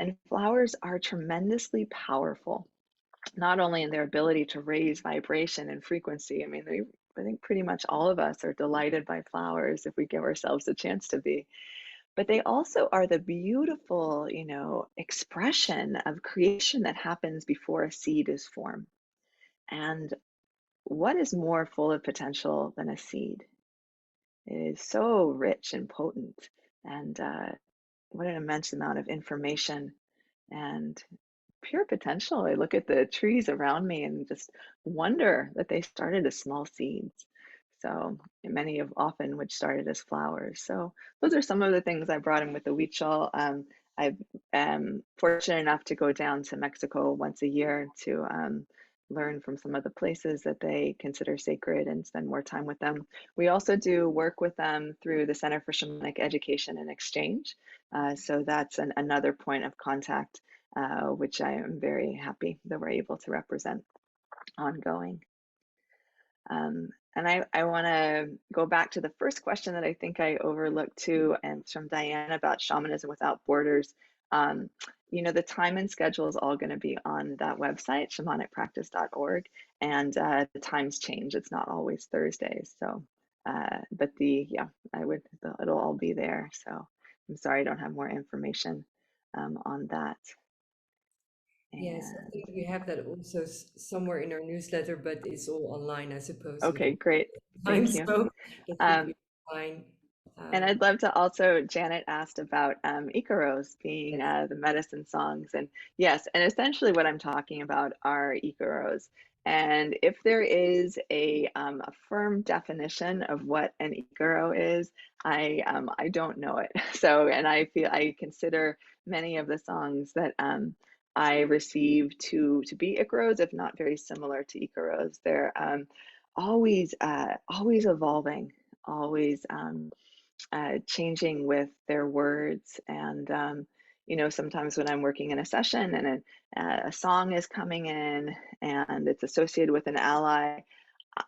and flowers are tremendously powerful, not only in their ability to raise vibration and frequency. I mean, I think pretty much all of us are delighted by flowers if we give ourselves a chance to be, but they also are the beautiful, expression of creation that happens before a seed is formed. And what is more full of potential than a seed? It is so rich and potent, and what an immense amount of information and pure potential. I look at the trees around me and just wonder that they started as small seeds. So many of often which started as flowers. So those are some of the things I brought in with the wheat shawl. I am fortunate enough to go down to Mexico once a year to learn from some of the places that they consider sacred and spend more time with them. We also do work with them through the Center for Shamanic Education and Exchange. So that's another point of contact, which I am very happy that we're able to represent ongoing. And I want to go back to the first question that I think I overlooked too, and it's from Diane about shamanism without borders. Um, the time and schedule is all going to be on that website, shamanicpractice.org, and the times change. It's not always Thursdays. So, but it'll all be there. So I'm sorry I don't have more information on that. Yes, I And think we have that also somewhere in our newsletter, but it's all online, I suppose, with okay, all great. the time, Thank you. so that should Um, be fine. And Um, I'd love to also, Janet asked about Icaros being yes, the medicine songs. And yes, and essentially what I'm talking about are Icaros. And if there is a firm definition of what an Icaro is, I don't know it. So, and I consider many of the songs that I receive to be Icaros, if not very similar to Icaros. They're always evolving, always changing with their words. And, sometimes when I'm working in a session and a song is coming in and it's associated with an ally,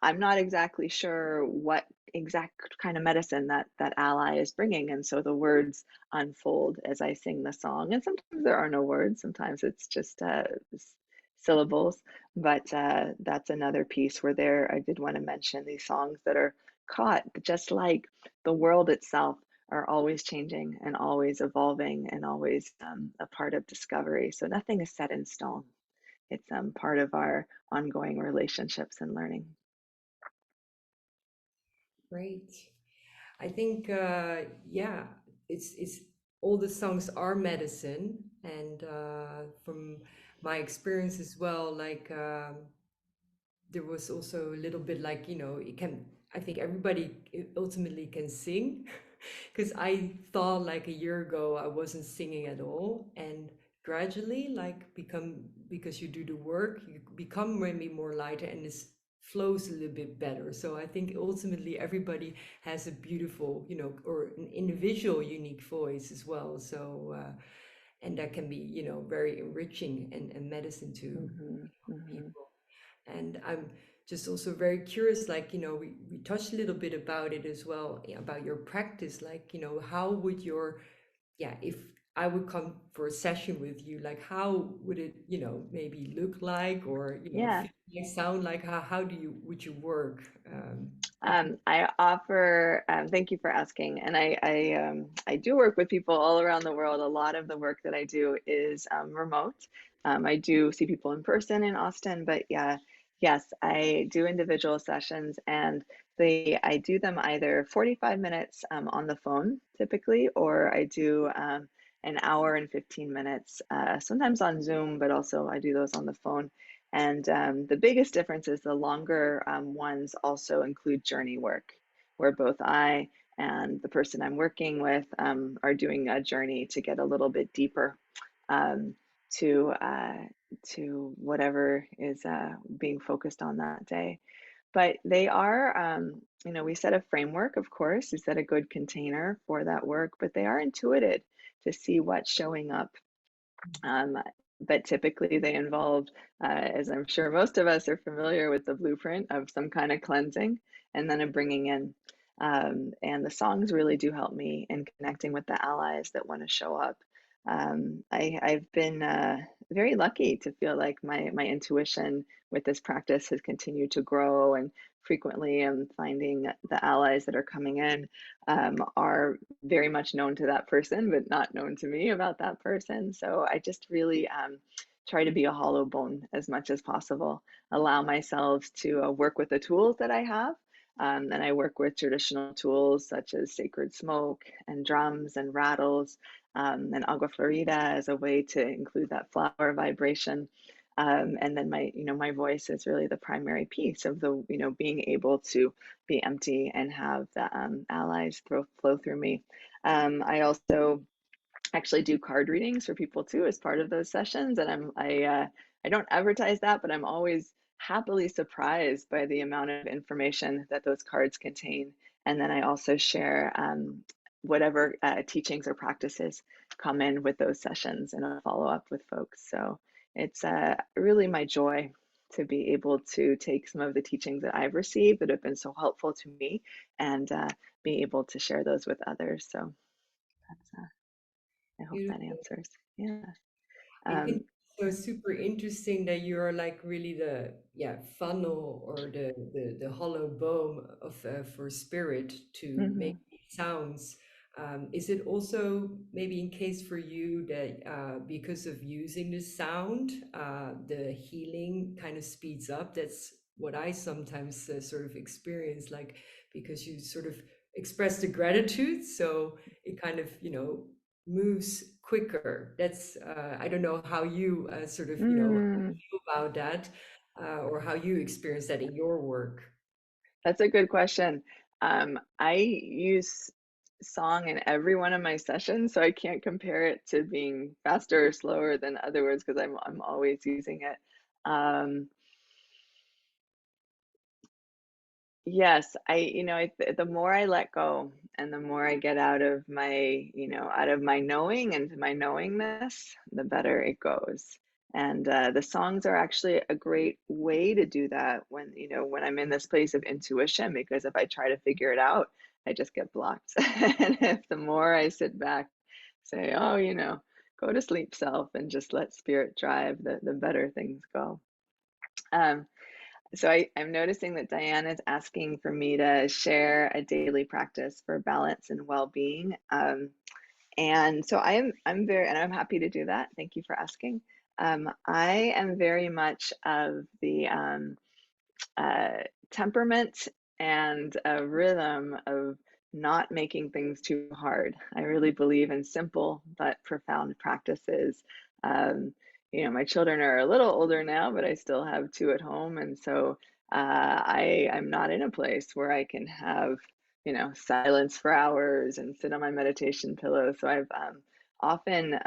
I'm not exactly sure what exact kind of medicine that ally is bringing. And so the words unfold as I sing the song. And sometimes there are no words, sometimes it's just syllables. But that's another piece where I did want to mention these songs that are caught, just like the world itself, are always changing and always evolving and always a part of discovery. So nothing is set in stone. It's part of our ongoing relationships and learning. great. I think, yeah, it's all the songs are medicine, and from my experience as well, like there was also a little bit like, it can, I think everybody ultimately can sing, because I thought like a year ago I wasn't singing at all, and gradually, like, because you do the work, you become maybe more lighter, and it flows a little bit better. So I think ultimately everybody has a beautiful, or an individual unique voice as well. So and that can be, very enriching and medicine to Hmm. Hmm. people. And I'm just also very curious, like, we touched a little bit about it as well, about your practice. Like, how would yeah, if I would come for a session with you, like, how would it, maybe look like, or, Yeah. feel like, sound like, how would you work? I offer, thank you for asking. And I do work with people all around the world. A lot of the work that I do is remote. I do see people in person in Austin, but yeah, yes, I do individual sessions and I do them either 45 minutes on the phone typically, or I do an hour and 15 minutes, sometimes on Zoom, but also I do those on the phone. And the biggest difference is the longer ones also include journey work, where both I and the person I'm working with are doing a journey to get a little bit deeper um, to whatever is being focused on that day. But they are, we set a framework, of course, we set a good container for that work, but they are intuited to see what's showing up. Um, but typically they involve, as I'm sure most of us are familiar with, the blueprint of some kind of cleansing and then a bringing in. And the songs really do help me in connecting with the allies that want to show up. I've been very lucky to feel like my intuition with this practice has continued to grow, and frequently I'm finding the allies that are coming in are very much known to that person, but not known to me about that person. So I just really try to be a hollow bone as much as possible, allow myself to work with the tools that I have. And I work with traditional tools such as sacred smoke and drums and rattles and agua florida as a way to include that flower vibration. And then my voice is really the primary piece of the, being able to be empty and have the allies flow through me. I also actually do card readings for people too as part of those sessions, and I don't advertise that, but I'm always happily surprised by the amount of information that those cards contain. And then I also share whatever teachings or practices come in with those sessions, and I'll follow up with folks. So it's really my joy to be able to take some of the teachings that I've received that have been so helpful to me and be able to share those with others. So that's I hope that Beautiful. answers. Yeah. I think Um, so super interesting that you're like really the funnel or the hollow bone of for spirit to make mhm. these sounds. Is it also maybe in case for you that because of using the sound, the healing kind of speeds up? That's what I sometimes sort of experience, like because you sort of express the gratitude, so it kind of moves quicker. That's I don't know how you sort of Mm, feel about that, or how you experience that in your work. that's a good question. I use song in every one of my sessions, so I can't compare it to being faster or slower than other words because I'm always using it. Um, Yes, the more I let go and the more I get out of out of my knowing into my knowingness, the better it goes. And the songs are actually a great way to do that when I'm in this place of intuition, because if I try to figure it out, I just get blocked. And if the more I sit back, say, oh, go to sleep, self, and just let spirit drive, the better things go. Um, so I'm noticing that Diane is asking for me to share a daily practice for balance and well-being. And so I'm happy to do that. Thank you for asking. I am very much of the uh, temperament and a rhythm of not making things too hard. I really believe in simple but profound practices. Um, my children are a little older now, but I still have two at home, and so I'm not in a place where I can have silence for hours and sit on my meditation pillow. So I've often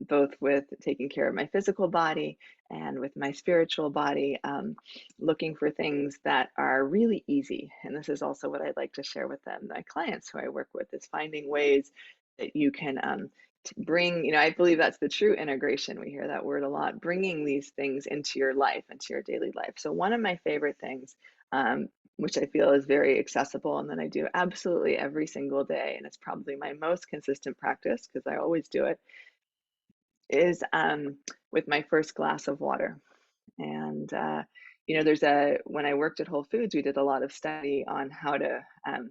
both with taking care of my physical body and with my spiritual body, looking for things that are really easy. And this is also what I'd like to share with them, my clients who I work with, is finding ways that you can bring, I believe that's the true integration. We hear that word a lot, bringing these things into your life, into your daily life. So one of my favorite things, which I feel is very accessible and then I do absolutely every single day, and it's probably my most consistent practice because I always do it, is with my first glass of water. And when I worked at Whole Foods, we did a lot of study on how to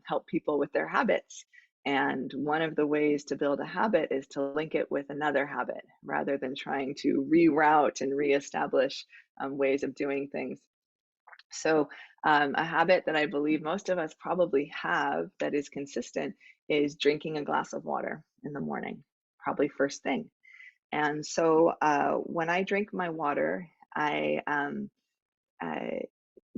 help people with their habits. And one of the ways to build a habit is to link it with another habit rather than trying to reroute and reestablish ways of doing things. So, a habit that I believe most of us probably have that is consistent is drinking a glass of water in the morning, probably first thing. And so, when I drink my water, I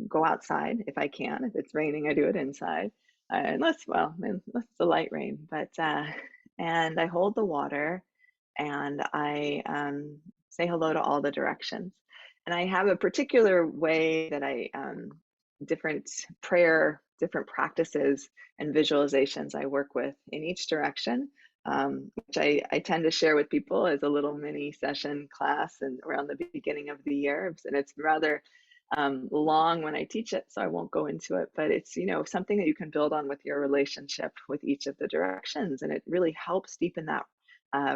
go outside if I can. If it's raining, I do it inside, unless it's a light rain. And I hold the water and I say hello to all the directions. And I have a particular way that different different practices and visualizations I work with in each direction, which I tend to share with people as a little mini session class and around the beginning of the year. And it's rather long when I teach it, so I won't go into it, but it's, something that you can build on with your relationship with each of the directions. And it really helps deepen that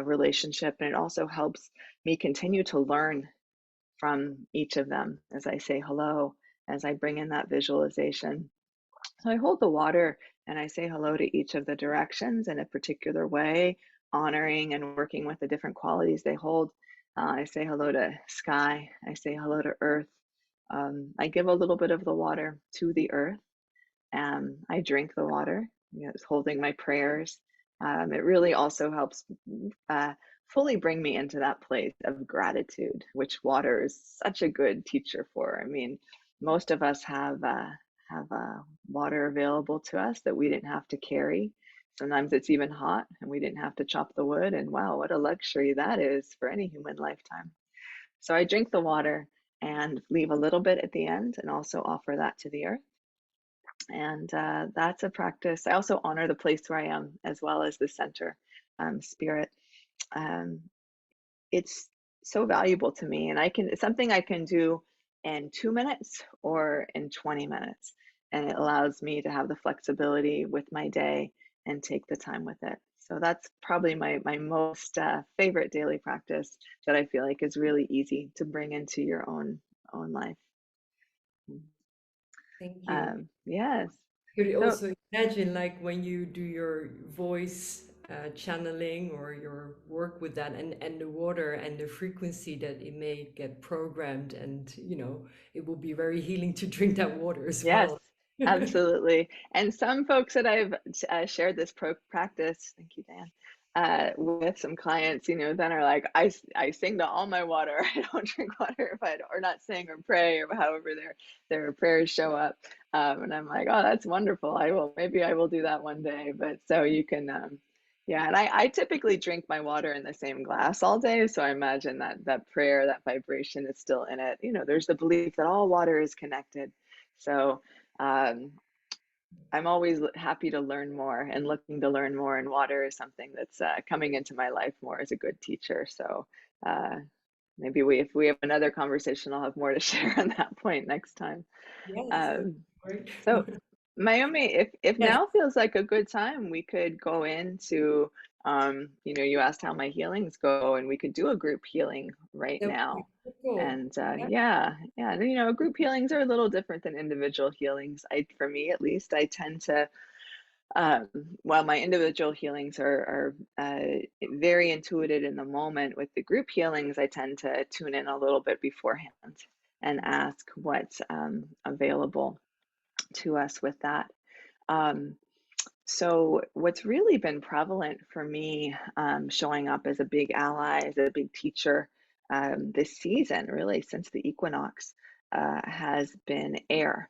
relationship. And it also helps me continue to learn from each of them as I say hello, as I bring in that visualization. So I hold the water and I say hello to each of the directions in a particular way, honoring and working with the different qualities they hold. I say hello to sky, I say hello to earth. I give a little bit of the water to the earth. I drink the water, it's holding my prayers. It really also helps uh, fully bring me into that place of gratitude, which water is such a good teacher for. I mean, most of us have water available to us that we didn't have to carry. Sometimes it's even hot and we didn't have to chop the wood. And wow, what a luxury that is for any human lifetime. So I drink the water and leave a little bit at the end and also offer that to the earth. And that's a practice. I also honor the place where I am as well as the center spirit. Um, it's so valuable to me, and it's something I can do in 2 minutes or in 20 minutes. And it allows me to have the flexibility with my day and take the time with it. So that's probably my most favorite daily practice that I feel like is really easy to bring into your own life. Thank you. Yes. Could So also imagine like when you do your voice channeling or your work with that and the water and the frequency that it may get programmed and it will be very healing to drink that water as yes, well. absolutely. And some folks that I've shared this practice, thank you, Dan, with some clients, then are like, I sing to all my water. I don't drink water if I don't, or not sing or pray or however their prayers show up. And I'm like, oh, that's wonderful. Maybe I will do that one day. But so you can, yeah. And I typically drink my water in the same glass all day. So I imagine that prayer, that vibration is still in it. There's the belief that all water is connected. So um, I'm always happy to learn more and looking to learn more. And water is something that's coming into my life more as a good teacher. So uh, maybe if we have another conversation, I'll have more to share on that point next time. Yes, that's Um, great. so, Mayumi, if Yes, now feels like a good time, we could go into, you asked how my healings go, and we could do a group healing right that would be now. cool. And Yeah. yeah, yeah, and, group healings are a little different than individual healings. For me at least, I tend to, um, while my individual healings are very intuitive in the moment, with the group healings, I tend to tune in a little bit beforehand and ask what's available to us with that. Um, so, what's really been prevalent for me, showing up as a big ally, as a big teacher this season, really since the equinox, has been air.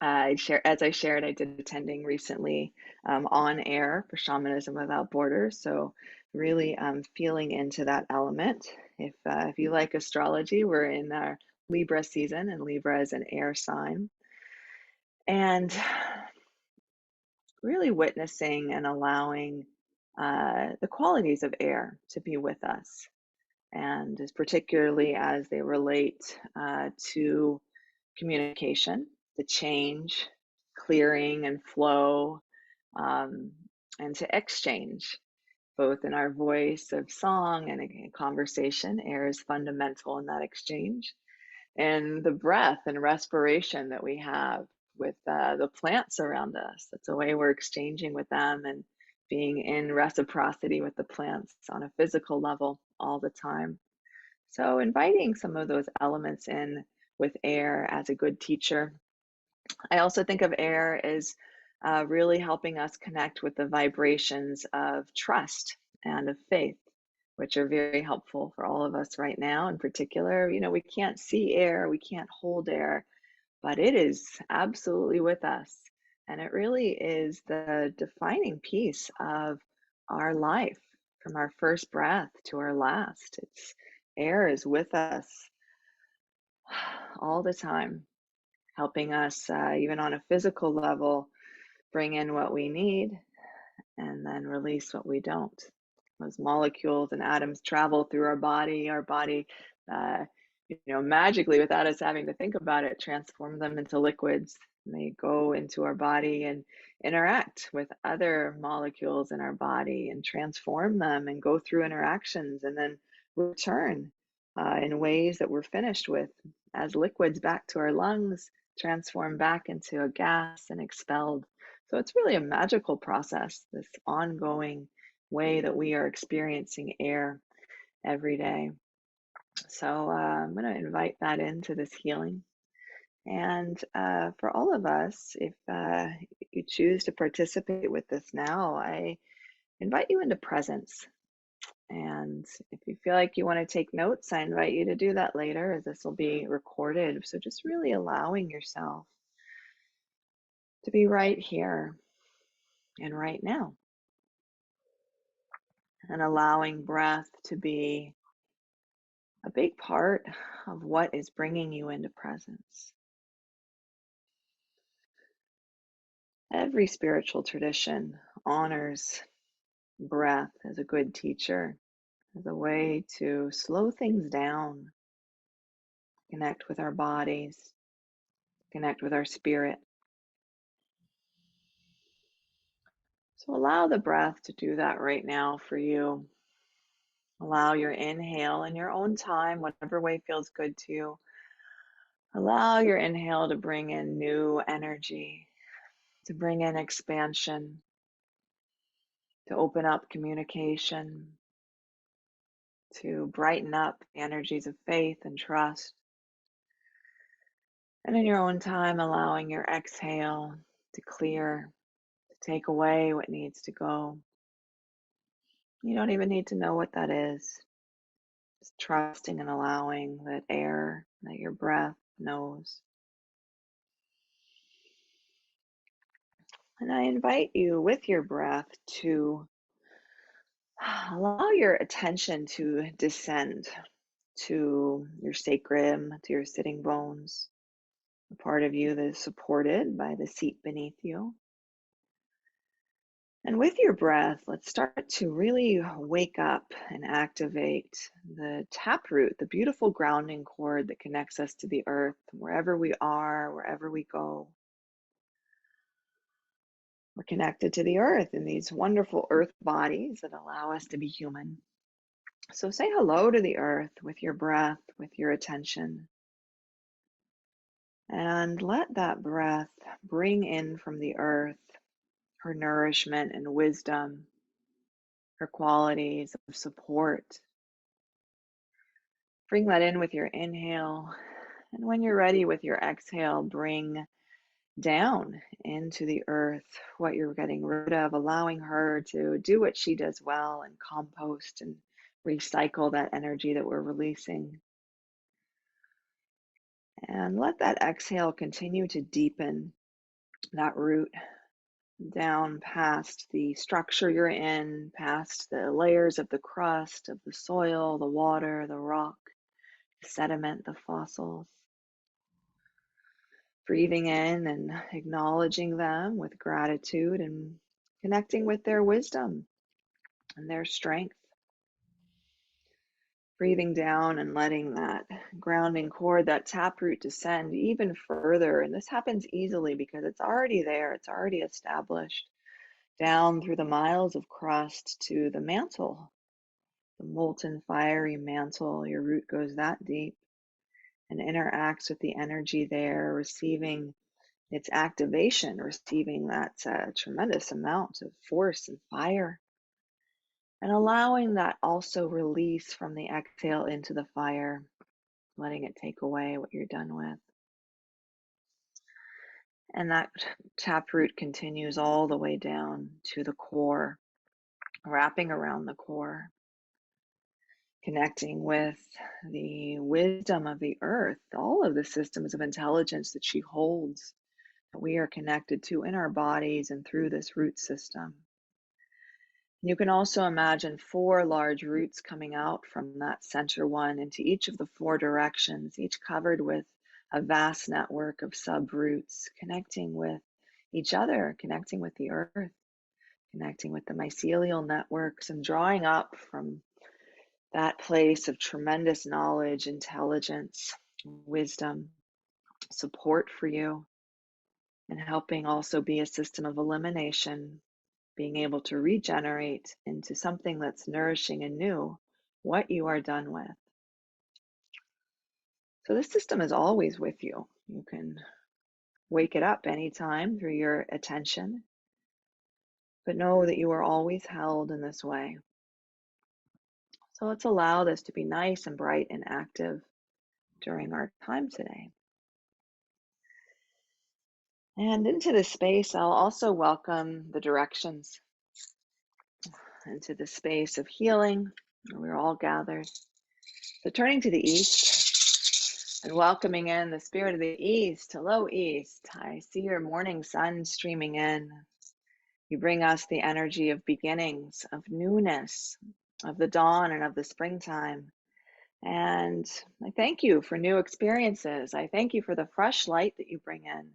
As I shared, I did attending recently on air for Shamanism Without Borders. So, really feeling into that element. If you like astrology, we're in our Libra season, and Libra is an air sign. And really witnessing and allowing the qualities of air to be with us, and particularly as they relate to communication, the change, clearing, and flow, um, and to exchange, both in our voice of song and in conversation. Air is fundamental in that exchange. and the breath and respiration that we have with the plants around us. That's a way we're exchanging with them and being in reciprocity with the plants on a physical level all the time. So, inviting some of those elements in with air as a good teacher. I also think of air as really helping us connect with the vibrations of trust and of faith, which are very helpful for all of us right now. In particular, we can't see air, we can't hold air, but it is absolutely with us. And it really is the defining piece of our life from our first breath to our last. It's air is with us all the time, helping us, even on a physical level, bring in what we need and then release what we don't. Those molecules and atoms travel through our body, uh, magically, without us having to think about it, transform them into liquids. And they go into our body and interact with other molecules in our body and transform them and go through interactions and then return in ways that we're finished with as liquids back to our lungs, transform back into a gas and expelled. So it's really a magical process, this ongoing way that we are experiencing air every day. So I'm going to invite that into this healing. And for all of us, if you choose to participate with this now, I invite you into presence. And if you feel like you want to take notes, I invite you to do that later, as this will be recorded. So just really allowing yourself to be right here and right now, and allowing breath to be a big part of what is bringing you into presence. Every spiritual tradition honors breath as a good teacher, as a way to slow things down, connect with our bodies, connect with our spirit. So allow the breath to do that right now for you. Allow your inhale in your own time, whatever way feels good to you. Allow your inhale to bring in new energy, to bring in expansion, to open up communication, to brighten up the energies of faith and trust. And in your own time, allowing your exhale to clear, to take away what needs to go. You don't even need to know what that is. Just trusting and allowing that air, that your breath knows. And I invite you with your breath to allow your attention to descend to your sacrum, to your sitting bones, the part of you that is supported by the seat beneath you. And with your breath, let's start to really wake up and activate the taproot, the beautiful grounding cord that connects us to the earth, wherever we are, wherever we go. We're connected to the earth in these wonderful earth bodies that allow us to be human. So say hello to the earth with your breath, with your attention. And let that breath bring in from the earth her nourishment and wisdom, her qualities of support. Bring that in with your inhale. And when you're ready with your exhale, bring down into the earth what you're getting rid of, allowing her to do what she does well and compost and recycle that energy that we're releasing. And let that exhale continue to deepen that root down past the structure you're in, past the layers of the crust, of the soil, the water, the rock, the sediment, the fossils. Breathing in and acknowledging them with gratitude and connecting with their wisdom and their strength. Breathing down and letting that grounding cord, that taproot, descend even further. And this happens easily because it's already there, it's already established, down through the miles of crust to the mantle, the molten fiery mantle. Your root goes that deep. and interacts with the energy there, receiving its activation, receiving that tremendous amount of force and fire, and allowing that also release from the exhale into the fire, letting it take away what you're done with. And that taproot continues all the way down to the core, wrapping around the core, connecting with the wisdom of the earth, all of the systems of intelligence that she holds, that we are connected to in our bodies and through this root system. You can also imagine 4 large roots coming out from that center one into each of the 4 directions, each covered with a vast network of subroots, connecting with each other, connecting with the earth, connecting with the mycelial networks, and drawing up from that place of tremendous knowledge, intelligence, wisdom, support for you, and helping also be a system of elimination, being able to regenerate into something that's nourishing and new, what you are done with. So this system is always with you. You can wake it up anytime through your attention, but know that you are always held in this way. So let's allow this to be nice and bright and active during our time today. And into this space, I'll also welcome the directions into the space of healing, where we're all gathered. So turning to the east and welcoming in the spirit of the east. Hello, east. I see your morning sun streaming in. You bring us the energy of beginnings, of newness, of the dawn and of the springtime. And I thank you for new experiences. I thank you for the fresh light that you bring in.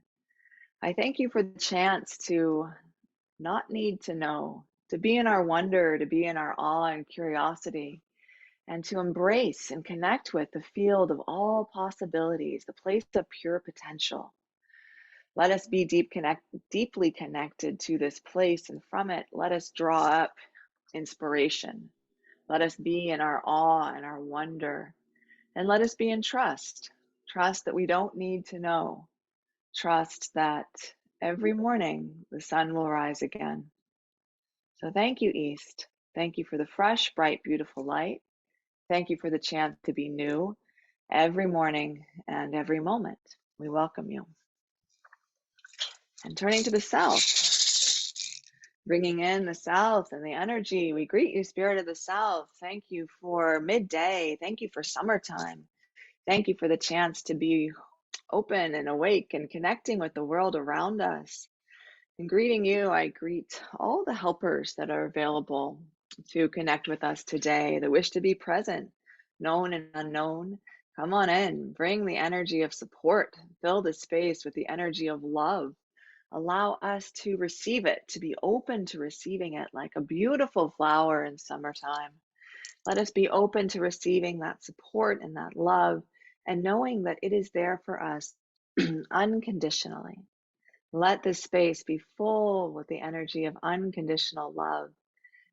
I thank you for the chance to not need to know, to be in our wonder, to be in our awe and curiosity, and to embrace and connect with the field of all possibilities, the place of pure potential. Let us be deeply connected to this place, and from it, let us draw up inspiration. Let us be in our awe and our wonder, and let us be in trust. Trust that we don't need to know. Trust that every morning the sun will rise again. So thank you, East. Thank you for the fresh, bright, beautiful light. Thank you for the chance to be new every morning and every moment. We welcome you. And turning to the south, bringing in the south and the energy, we greet you, Spirit of the South. Thank you for midday. Thank you for summertime. Thank you for the chance to be open and awake and connecting with the world around us. In greeting you, I greet all the helpers that are available to connect with us today, that wish to be present, known and unknown. Come on in, bring the energy of support, fill the space with the energy of love. Allow us to receive it, to be open to receiving it like a beautiful flower in summertime. Let us be open to receiving that support and that love, and knowing that it is there for us unconditionally. Let this space be full with the energy of unconditional love.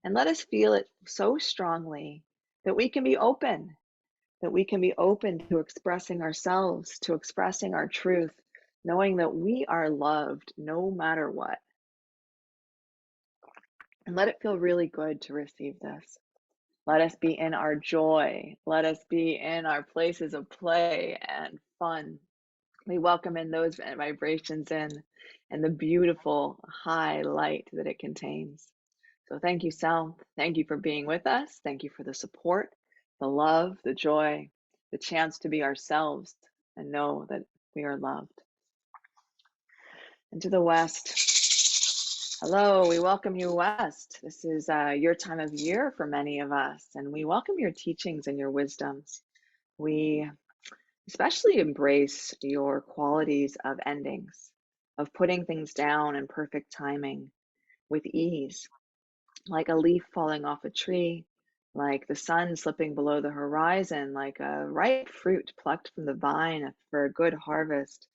And let us feel it so strongly that we can be open, to expressing ourselves, to expressing our truth, knowing that we are loved no matter what. And let it feel really good to receive this. Let us be in our joy. Let us be in our places of play and fun. We welcome in those vibrations in and the beautiful high light that it contains. So thank you, South. Thank you for being with us. Thank you for the support, the love, the joy, the chance to be ourselves and know that we are loved. And to the West, hello, we welcome you, West. This is your time of year for many of us, and we welcome your teachings and your wisdoms. We especially embrace your qualities of endings, of putting things down in perfect timing with ease, like a leaf falling off a tree, like the sun slipping below the horizon, like a ripe fruit plucked from the vine for a good harvest.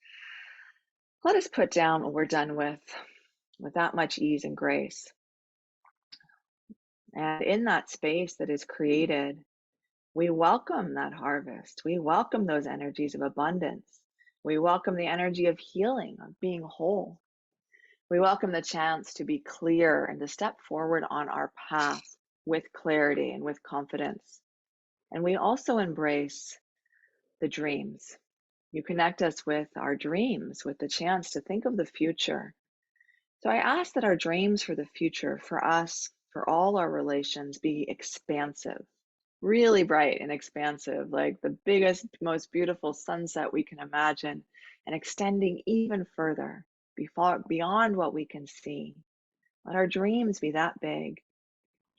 Let us put down what we're done with that much ease and grace. And in that space that is created, We welcome that harvest. We welcome those energies of abundance. We welcome the energy of healing, of being whole. We welcome the chance to be clear and to step forward on our path with clarity and with confidence. And we also embrace the dreams. You connect us with our dreams, with the chance to think of the future. So I ask that our dreams for the future, for us, for all our relations, be expansive, really bright and expansive, like the biggest, most beautiful sunset we can imagine, and extending even further, beyond what we can see. Let our dreams be that big,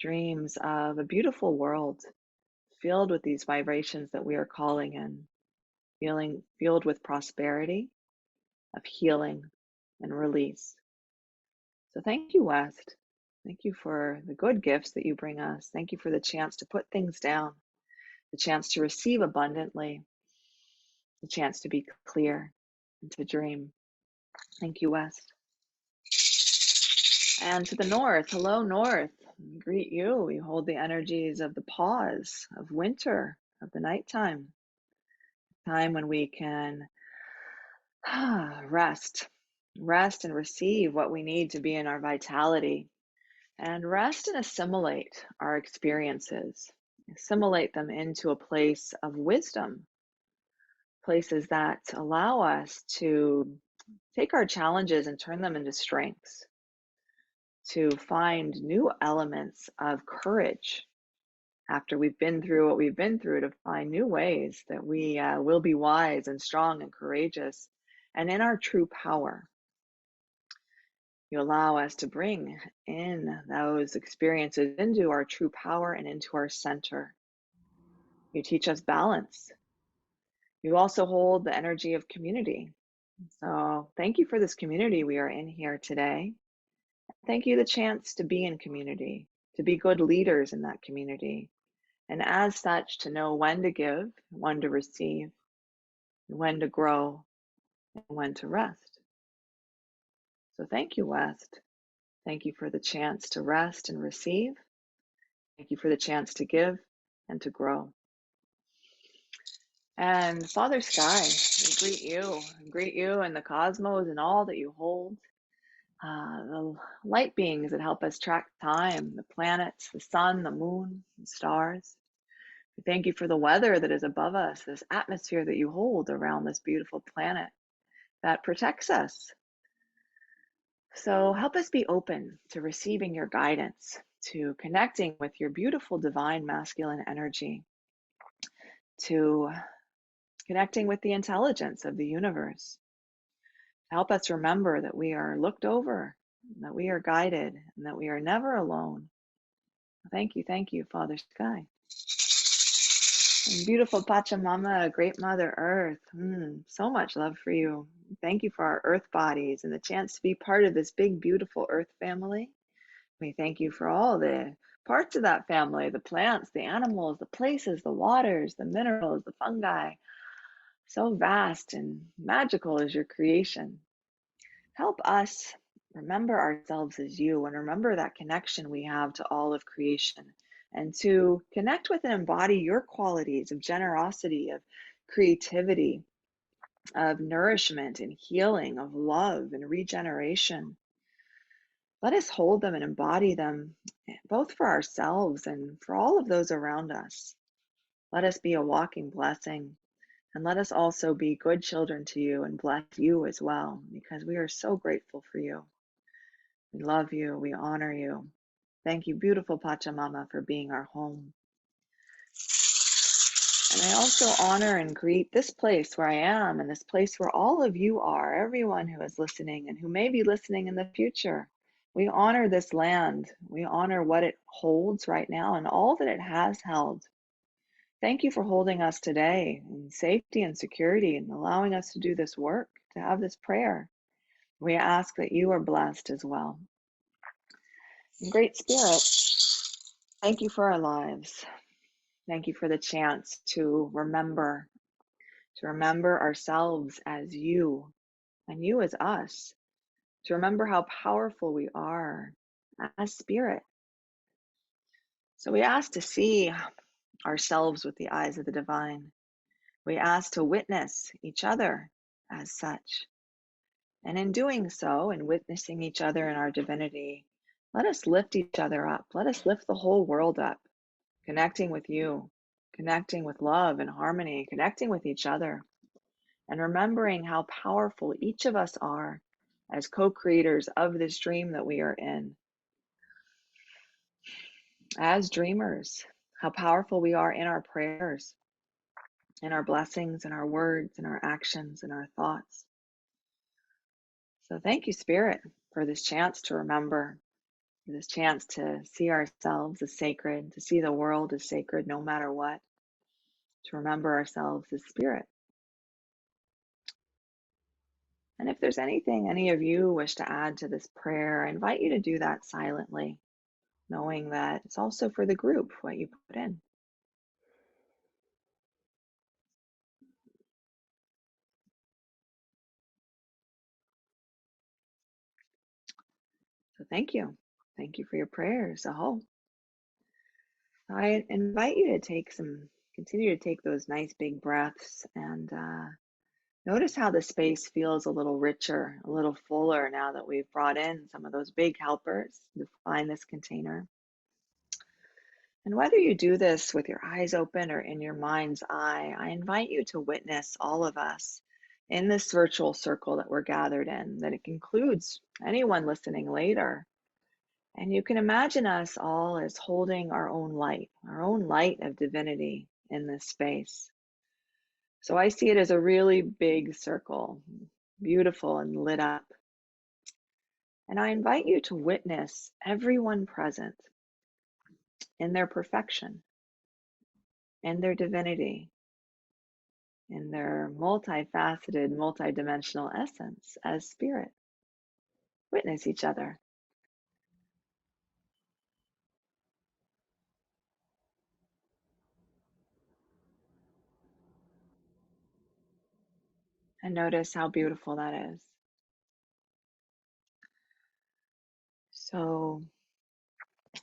dreams of a beautiful world filled with these vibrations that we are calling in, feeling filled with prosperity, of healing and release. So thank you, West. Thank you for the good gifts that you bring us. Thank you for the chance to put things down, the chance to receive abundantly, the chance to be clear and to dream. Thank you, West. And to the North, hello, North. We greet you. We hold the energies of the pause, of winter, of the nighttime, time when we can rest, rest and receive what we need to be in our vitality, and rest and assimilate our experiences, assimilate them into a place of wisdom, places that allow us to take our challenges and turn them into strengths, to find new elements of courage after we've been through what we've been through, to find new ways that we will be wise and strong and courageous and in our true power. You allow us to bring in those experiences into our true power and into our center. You teach us balance. You also hold the energy of community. So thank you for this community we are in here today. Thank you the chance to be in community, to be good leaders in that community, and as such to know when to give, when to receive, when to grow, and when to rest. So thank you, West. Thank you for the chance to rest and receive. Thank you for the chance to give and to grow. And Father Sky, we greet you and the cosmos and all that you hold. The light beings that help us track time, the planets, the sun, the moon, the stars. We thank you for the weather that is above us, this atmosphere that you hold around this beautiful planet that protects us. So help us be open to receiving your guidance, to connecting with your beautiful divine masculine energy, to connecting with the intelligence of the universe. Help us remember that we are looked over, that we are guided, and that we are never alone. Thank you, Father Sky. And beautiful Pachamama, Great Mother Earth, so much love for you. Thank you for our earth bodies and the chance to be part of this big, beautiful earth family. We thank you for all the parts of that family, the plants, the animals, the places, the waters, the minerals, the fungi. So vast and magical is your creation. Help us remember ourselves as you and remember that connection we have to all of creation, and to connect with and embody your qualities of generosity, of creativity, of nourishment and healing, of love and regeneration. Let us hold them and embody them both for ourselves and for all of those around us. Let us be a walking blessing, and let us also be good children to you and bless you as well, because we are so grateful for you. We love you. We honor you. Thank you, beautiful Pachamama, for being our home. And I also honor and greet this place where I am and this place where all of you are, everyone who is listening and who may be listening in the future. We honor this land. We honor what it holds right now and all that it has held. Thank you for holding us today in safety and security and allowing us to do this work, to have this prayer. We ask that you are blessed as well. Great Spirit, thank you for our lives. Thank you for the chance to remember ourselves as you and you as us, to remember how powerful we are as spirit. So we ask to see ourselves with the eyes of the divine. We ask to witness each other as such. And in doing so, and witnessing each other in our divinity, let us lift each other up. Let us lift the whole world up, connecting with you, connecting with love and harmony, connecting with each other, and remembering how powerful each of us are as co-creators of this dream that we are in. As dreamers, how powerful we are in our prayers, in our blessings, in our words, in our actions, in our thoughts. So thank you, Spirit, for this chance to remember, for this chance to see ourselves as sacred, to see the world as sacred no matter what, to remember ourselves as Spirit. And if there's anything any of you wish to add to this prayer, I invite you to do that silently, knowing that it's also for the group what you put in. So thank you. Thank you for your prayers. Aho. I invite you to continue to take those nice big breaths and notice how the space feels a little richer, a little fuller now that we've brought in some of those big helpers to find this container. And whether you do this with your eyes open or in your mind's eye, I invite you to witness all of us in this virtual circle that we're gathered in, that it includes anyone listening later. And you can imagine us all as holding our own light of divinity in this space. So I see it as a really big circle, beautiful and lit up. And I invite you to witness everyone present in their perfection, in their divinity, in their multifaceted, multidimensional essence as spirit. Witness each other. And notice how beautiful that is. So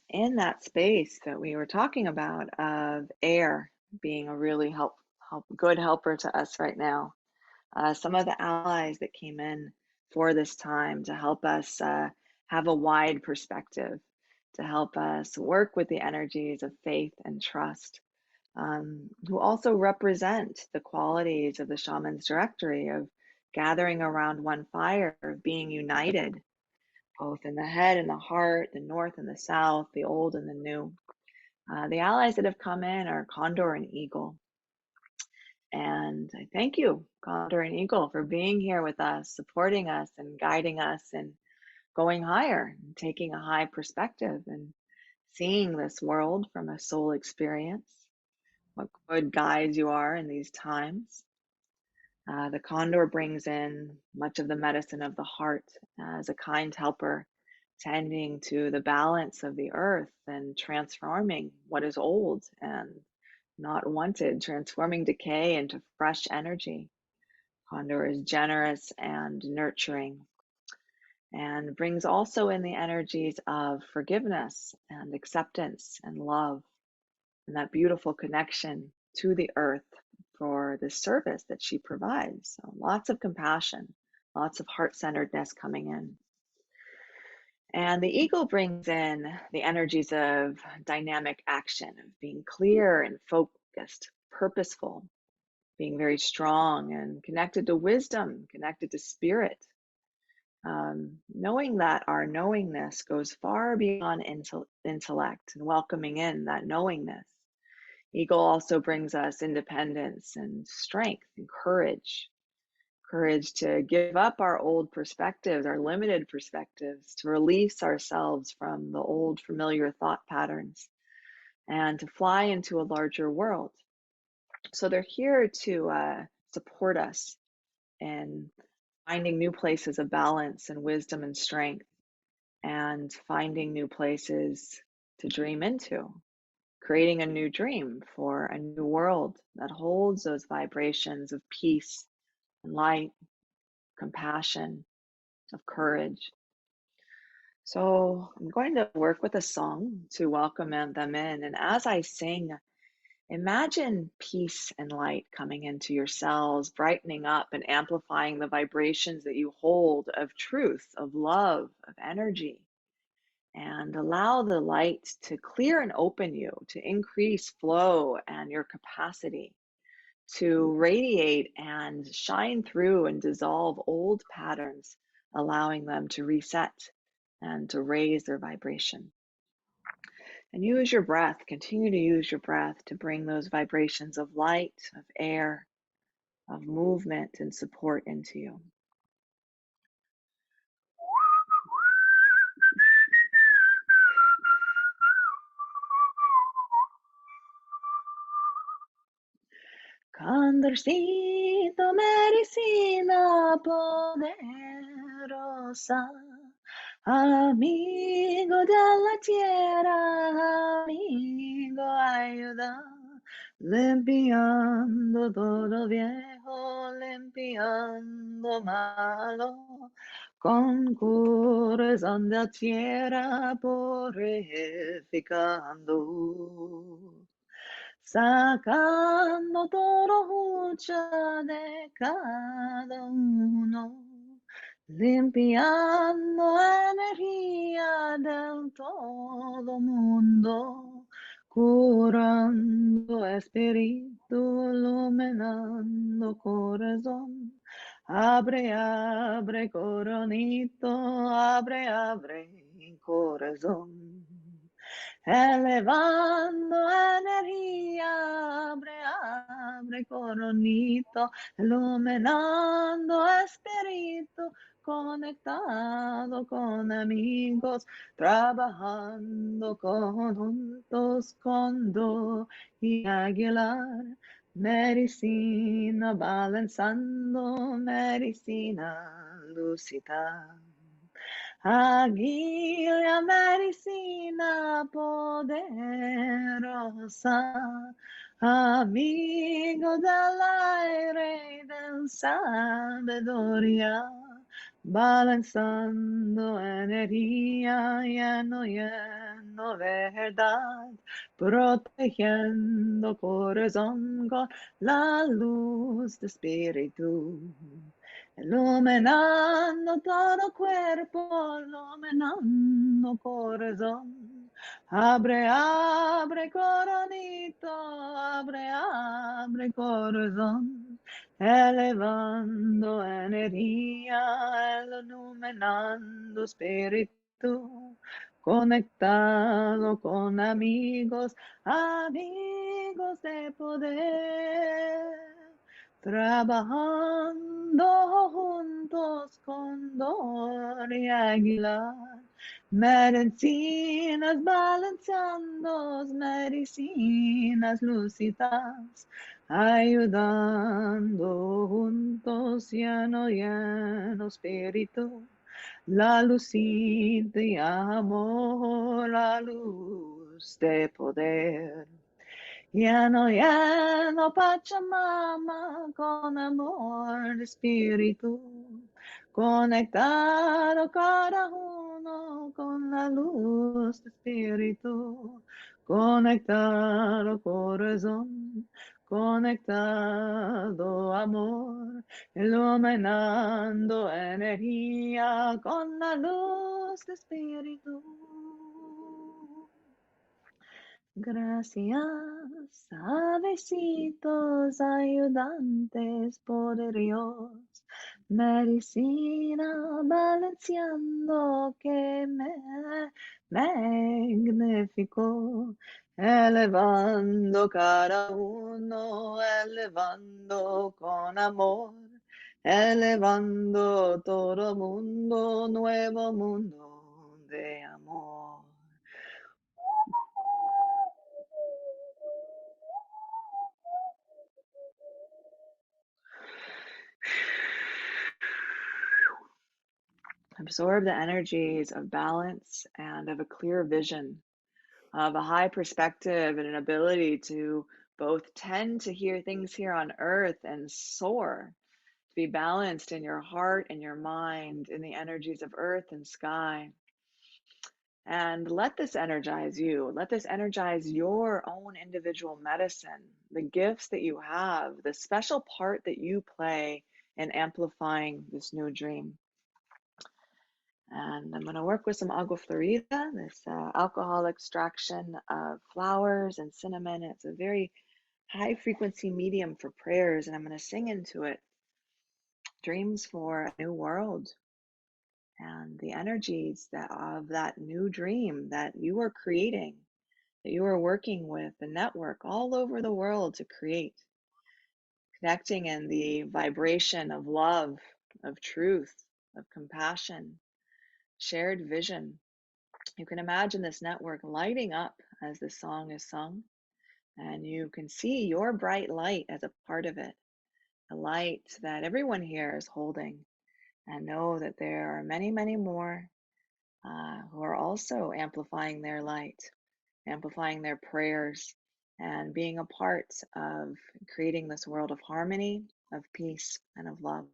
in that space that we were talking about of air being a really good helper to us right now, some of the allies that came in for this time to help us have a wide perspective, to help us work with the energies of faith and trust, who also represent the qualities of the shaman's directory of gathering around one fire, of being united, both in the head and the heart, the north and the south, the old and the new. The allies that have come in are Condor and Eagle. And I thank you, Condor and Eagle, for being here with us, supporting us and guiding us and going higher, and taking a high perspective and seeing this world from a soul experience. What good guides you are in these times. The Condor brings in much of the medicine of the heart as a kind helper, tending to the balance of the earth and transforming what is old and not wanted, transforming decay into fresh energy. Condor is generous and nurturing and brings also in the energies of forgiveness and acceptance and love and that beautiful connection to the earth for the service that she provides. So lots of compassion, lots of heart-centeredness coming in. And the eagle brings in the energies of dynamic action, of being clear and focused, purposeful, being very strong and connected to wisdom, connected to spirit. Knowing that our knowingness goes far beyond intellect and welcoming in that knowingness. Eagle also brings us independence and strength and courage. Courage to give up our old perspectives, our limited perspectives, to release ourselves from the old familiar thought patterns and to fly into a larger world. So they're here to support us in finding new places of balance and wisdom and strength, and finding new places to dream into, creating a new dream for a new world that holds those vibrations of peace and light, compassion, of courage. So I'm going to work with a song to welcome them in. And as I sing, Imagine peace and light coming into your cells, brightening up and amplifying the vibrations that you hold of truth, of love, of energy. And allow the light to clear and open you, to increase flow and your capacity to radiate and shine through and dissolve old patterns, allowing them to reset and to raise their vibration. And use your breath, continue to use your breath to bring those vibrations of light, of air, of movement and support into you. Condorcito, medicina poderosa, amigo de la tierra, amigo ayuda, limpiando todo viejo, limpiando malo, con corazón de tierra purificando. Sacando todo mucha de cada uno, limpiando energía del todo mundo, curando espíritu, iluminando corazón. Abre, abre, coronito, abre, corazón. Elevando energía, abre, abre, coronito, iluminando espíritu, conectado con amigos, trabajando juntos con Do y Aguilar. Medicina balanzando, medicina lucida. Aguilha medicina poderosa, amigo del aire y del sabiduría, balanzando energía, lleno, lleno verdad, protegiendo corazón con la luz de espíritu. Iluminando todo cuerpo, iluminando corazón. Abre, abre, coronito, abre, corazón. Elevando energía, iluminando espíritu. Conectado con amigos, amigos de poder. Trabajando juntos con Dor y Aguilar, medicinas balanceando, medicinas lúcidas, ayudando juntos, lleno, lleno espíritu, la luz de amor, la luz de poder. Lleno, lleno, Pachamama, con amor de espíritu, conectado cada uno con la luz de espíritu, conectado corazón, conectado amor, iluminando energía con la luz de espíritu. Gracias, avecitos, ayudantes, poderosos, medicina balanceando que me magnificó, elevando cada uno, elevando con amor, elevando todo mundo, nuevo mundo de amor. Absorb the energies of balance and of a clear vision, of a high perspective and an ability to both tend to hear things here on earth and soar, to be balanced in your heart and your mind, in the energies of earth and sky. And let this energize you. Let this energize your own individual medicine, the gifts that you have, the special part that you play in amplifying this new dream. And I'm going to work with some agua florida, this alcohol extraction of flowers and cinnamon. It's a very high frequency medium for prayers, and I'm going to sing into it dreams for a new world and the energies that of that new dream that you are creating, that you are working with the network all over the world to create, connecting in the vibration of love, of truth, of compassion, shared vision. You can imagine this network lighting up as the song is sung, and you can see your bright light as a part of it, a light that everyone here is holding, and know that there are many, many more who are also amplifying their light, amplifying their prayers, and being a part of creating this world of harmony, of peace, and of love.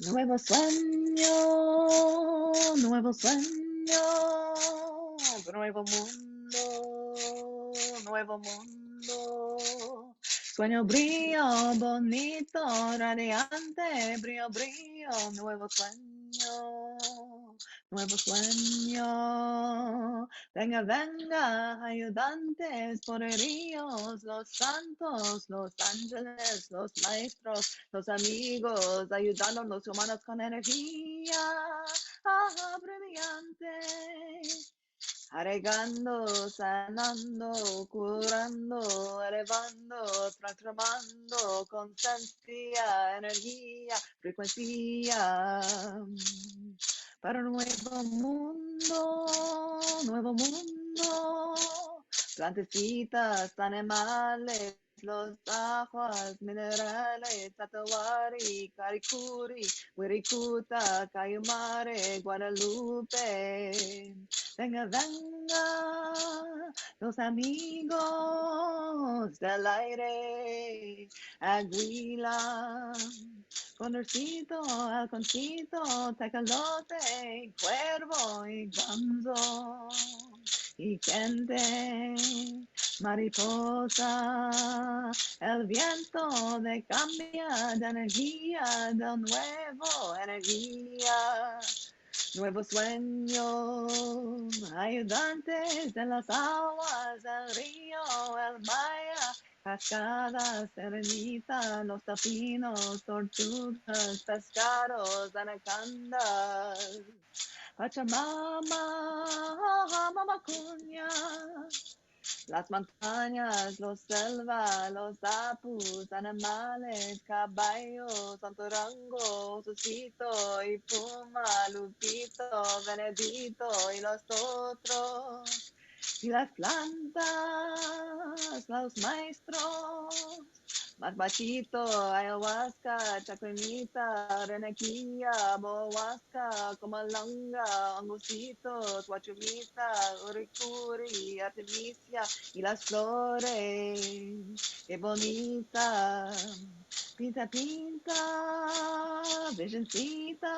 Nuevo sueño, nuevo sueño, nuevo mundo, nuevo mundo. Sueño brillo, bonito, radiante, brillo, brillo, nuevo sueño, nuevo sueño. Venga, venga, ayudantes, poderíos, los santos, los ángeles, los maestros, los amigos, ayudando a los humanos con energía brillante. Agregando, sanando, curando, elevando, transformando, conciencia, energía, frecuencia. Para un nuevo mundo, plantecitas, animales, los aguas, minerales, Tatawari, Karikuri, Wirikuta, Kayumare, Guadalupe. Venga, venga, los amigos del aire, Aguila, Condorcito, halconcito, tecolote, cuervo y ganso, y gente, mariposa, el viento de cambia de energía, de nuevo energía. Nuevo sueño, ayudantes en las aguas, el río, el maya, cascadas, serenita, los tapinos, tortugas, pescados, anacondas, Pachamama, mamacuña, las montañas, los selvas, los apus, animales, caballos, santorango, susito y puma, lupito, venedito y los otros. Y las plantas, los maestros, más bachito, ayahuasca, chacrinita, renequilla, bohuasca, comalanga, angustitos, guachumita, uricuri, artemisia y las flores, qué bonita, pinta, pinta, virgencitas,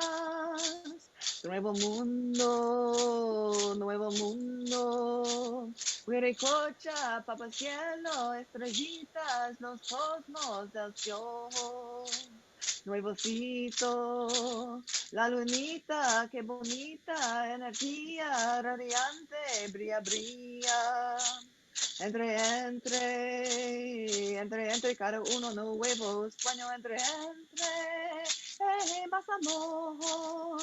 nuevo mundo, nuevo mundo. Huiricocha, papa cielo, estrellitas, los cosmos del cielo. Nuevocito, la lunita, qué bonita, energía radiante, brilla, brilla. Entre cada uno nuevo sueño, entre, más amor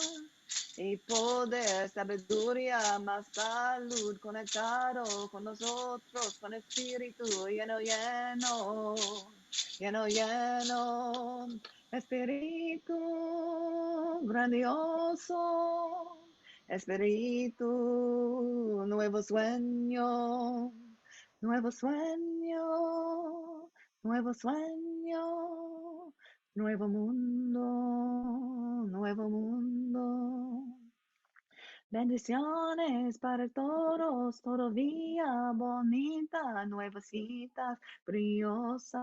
y poder, sabiduría, más salud, conectado con nosotros, con espíritu, lleno, lleno, lleno, lleno, espíritu grandioso, espíritu, nuevo sueño, nuevo sueño, nuevo sueño, nuevo mundo, nuevo mundo. Bendiciones para todos, todavía bonita, nuevecitas, brillosas.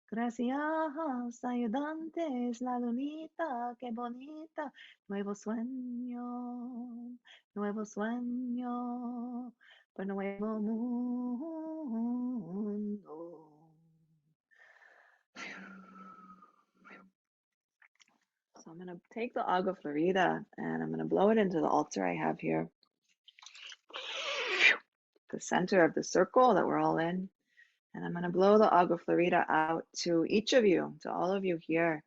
Gracias, ayudantes, la lunita, qué bonita, nuevo sueño, para nuevo mundo. So I'm going to take the agua florida and I'm going to blow it into the altar I have here, the center of the circle that we're all in. And I'm going to blow the agua florida out to each of you, to all of you here.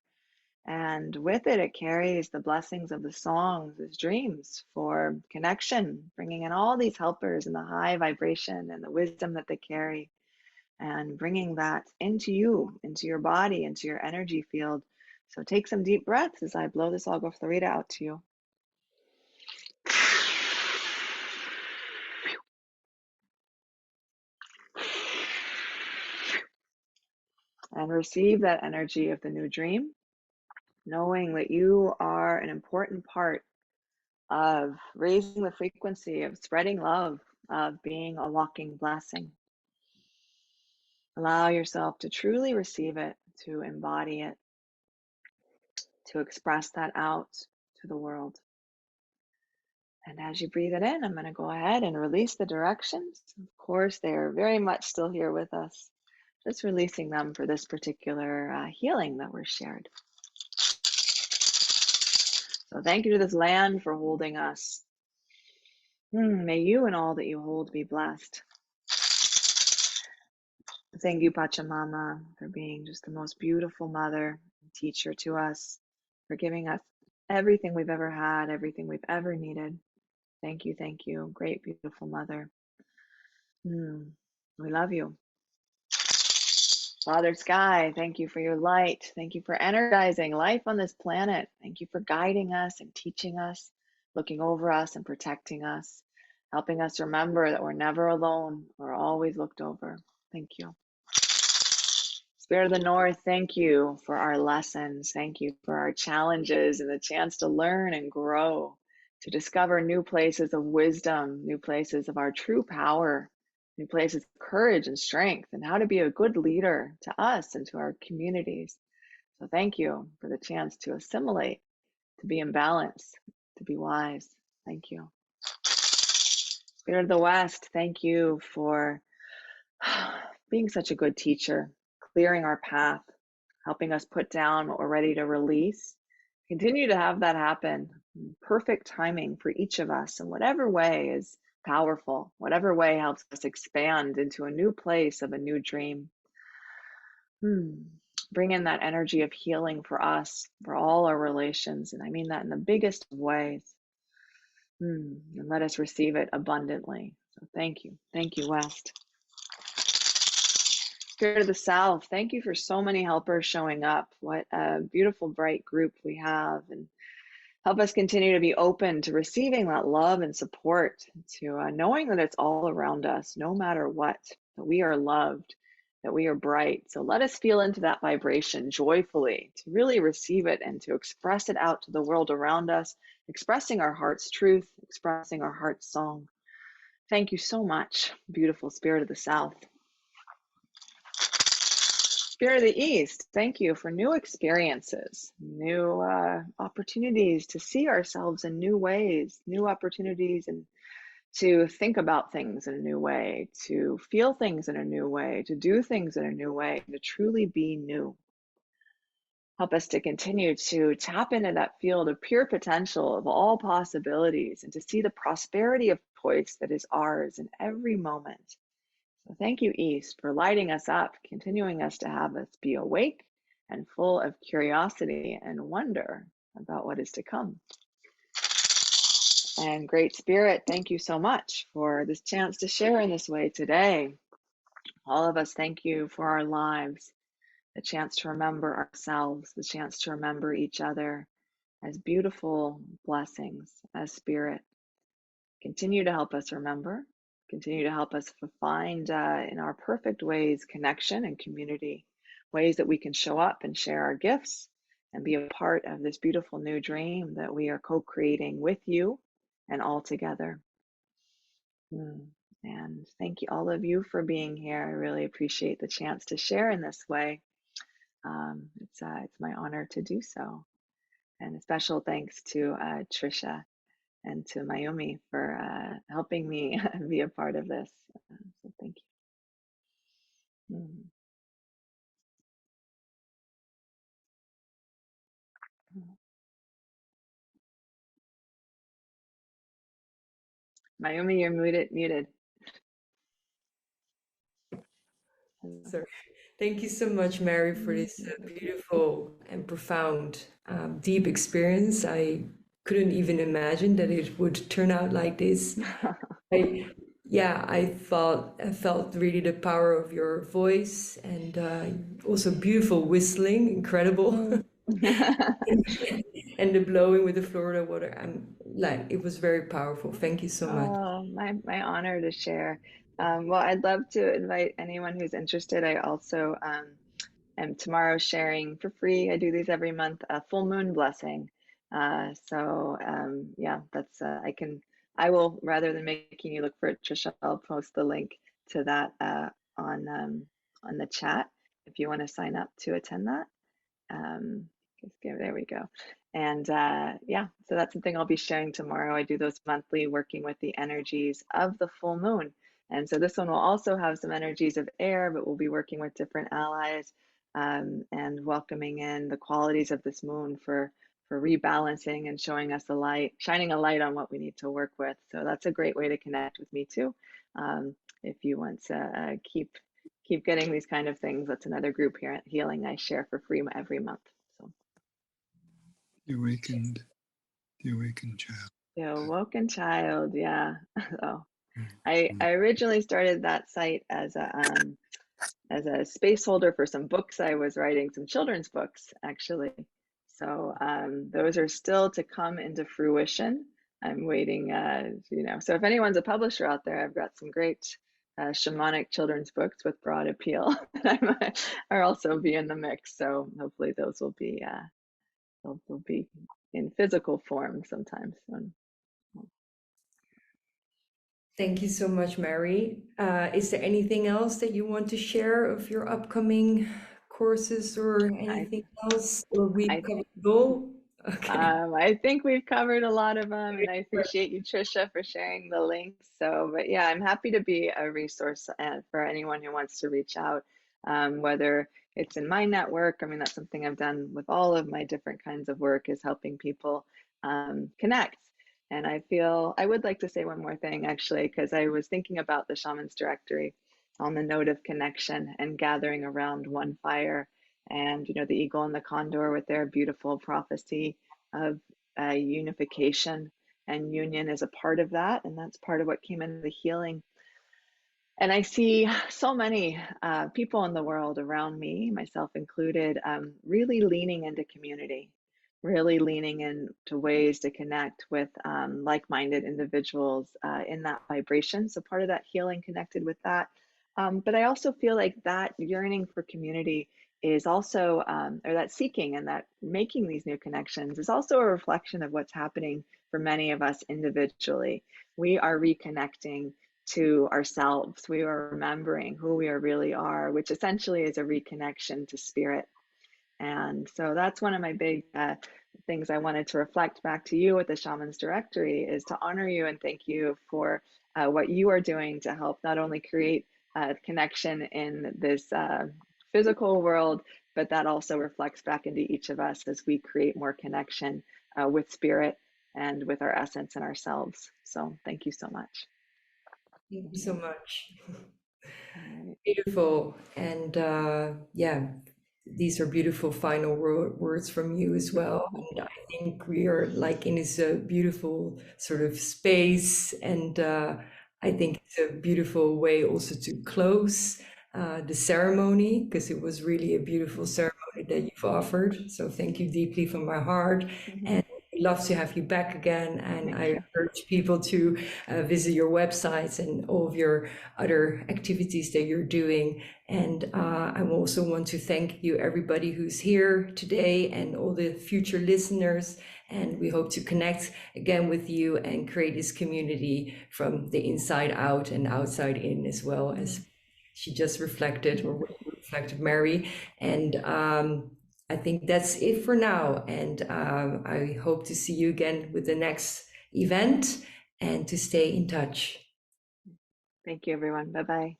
And with it, it carries the blessings of the songs as dreams for connection, bringing in all these helpers and the high vibration and the wisdom that they carry, and bringing that into you, into your body, into your energy field. So take some deep breaths as I blow this agua florida out to you. And receive that energy of the new dream, knowing that you are an important part of raising the frequency, of spreading love, of being a walking blessing. Allow yourself to truly receive it, to embody it, to express that out to the world. And as you breathe it in, I'm going to go ahead and release the directions. Of course, they are very much still here with us, just releasing them for this particular healing that we're shared. So thank you to this land for holding us. May you and all that you hold be blessed. Thank you, Pachamama, for being just the most beautiful mother and teacher to us, for giving us everything we've ever had, everything we've ever needed. Thank you, great, beautiful mother. We love you. Father Sky, thank you for your light. Thank you for energizing life on this planet. Thank you for guiding us and teaching us, looking over us and protecting us, helping us remember that we're never alone. We're always looked over. Thank you. Spirit of the North, thank you for our lessons. Thank you for our challenges and the chance to learn and grow, to discover new places of wisdom, new places of our true power, new places of courage and strength, and how to be a good leader to us and to our communities. So thank you for the chance to assimilate, to be in balance, to be wise. Thank you. Spirit of the West, thank you for being such a good teacher, clearing our path, helping us put down what we're ready to release. Continue to have that happen. Perfect timing for each of us in whatever way is powerful, whatever way helps us expand into a new place of a new dream. Bring in that energy of healing for us, for all our relations. And I mean that in the biggest of ways. And let us receive it abundantly. So thank you. Thank you, West. Spirit of the South, thank you for so many helpers showing up. What a beautiful, bright group we have. And help us continue to be open to receiving that love and support, to knowing that it's all around us, no matter what, that we are loved, that we are bright. So let us feel into that vibration joyfully, to really receive it and to express it out to the world around us, expressing our heart's truth, expressing our heart's song. Thank you so much, beautiful Spirit of the South. Spirit of the East, thank you for new experiences, new opportunities to see ourselves in new ways, new opportunities, and to think about things in a new way, to feel things in a new way, to do things in a new way, to truly be new. Help us to continue to tap into that field of pure potential of all possibilities and to see the prosperity of choice that is ours in every moment. So thank you, East, for lighting us up, continuing us to have us be awake and full of curiosity and wonder about what is to come. And Great Spirit, thank you so much for this chance to share in this way today. All of us, thank you for our lives, the chance to remember ourselves, the chance to remember each other as beautiful blessings, as Spirit. Continue to help us remember. Continue to help us find in our perfect ways connection and community, ways that we can show up and share our gifts and be a part of this beautiful new dream that we are co-creating with you and all together. And thank you, all of you, for being here. I really appreciate the chance to share in this way. It's my honor to do so. And a special thanks to Trisha and to Mayumi for helping me be a part of this. So thank you. Mayumi, you're muted. So, thank you so much, Mary, for this beautiful and profound, deep experience. I couldn't even imagine that it would turn out like this. I felt really the power of your voice and also beautiful whistling, incredible, and the blowing with the Florida water. It was very powerful. Thank you so much. Oh, my honor to share. Well, I'd love to invite anyone who's interested. I also am tomorrow sharing for free. I do these every month, a full moon blessing. Yeah, that's I will, rather than making you look for it, Trisha, I'll post the link to that on the chat if you want to sign up to attend that. There we go. And yeah, so that's something I'll be sharing tomorrow. I do those monthly, working with the energies of the full moon. And so this one will also have some energies of air, but we'll be working with different allies and welcoming in the qualities of this moon for rebalancing and showing us the light, shining a light on what we need to work with. So that's a great way to connect with me too. If you want to keep getting these kind of things, that's another group here at Healing I share for free every month. So the awakened child. the awoken child, yeah. So I originally started that site as a space holder for some books I was writing, some children's books actually. So those are still to come into fruition. I'm waiting, so if anyone's a publisher out there, I've got some great shamanic children's books with broad appeal are also be in the mix. So hopefully those will be they'll be in physical form sometime soon. Thank you so much, Mary. Is there anything else that you want to share of your upcoming courses or anything else? Or we've I covered it all? Okay. I think we've covered a lot of them, and I appreciate you, Trisha, for sharing the links. So, but yeah, I'm happy to be a resource for anyone who wants to reach out, whether it's in my network. I mean, that's something I've done with all of my different kinds of work, is helping people connect. And I feel I would like to say one more thing, actually, because I was thinking about the Shaman's Directory on the note of connection and gathering around one fire, and the eagle and the condor with their beautiful prophecy of unification, and union is a part of that, and that's part of what came into the healing. And I see so many people in the world around me, myself included, really leaning into community, really leaning into ways to connect with like-minded individuals in that vibration. So part of that healing connected with that. But I also feel like that yearning for community is also, or that seeking and that making these new connections is also a reflection of what's happening for many of us individually. We are reconnecting to ourselves. We are remembering who we really are, which essentially is a reconnection to spirit. And so that's one of my big things I wanted to reflect back to you with the Shaman's Directory, is to honor you and thank you for what you are doing to help not only create connection in this physical world, but that also reflects back into each of us as we create more connection with spirit and with our essence and ourselves. So thank you so much. Thank you so much. Right. Beautiful. And yeah, these are beautiful final words from you as well. And I think we are like in this beautiful sort of space. And I think it's a beautiful way also to close the ceremony, because it was really a beautiful ceremony that you've offered. So thank you deeply from my heart. And love to have you back again. And Thank I you. encourage people to visit your websites and all of your other activities that you're doing. And I also want to thank you, everybody who's here today, and all the future listeners. And we hope to connect again with you and create this community from the inside out and outside in, as well, as she just reflected, or reflected, Mary. And I think that's it for now. And I hope to see you again with the next event, and to stay in touch. Thank you, everyone. Bye-bye.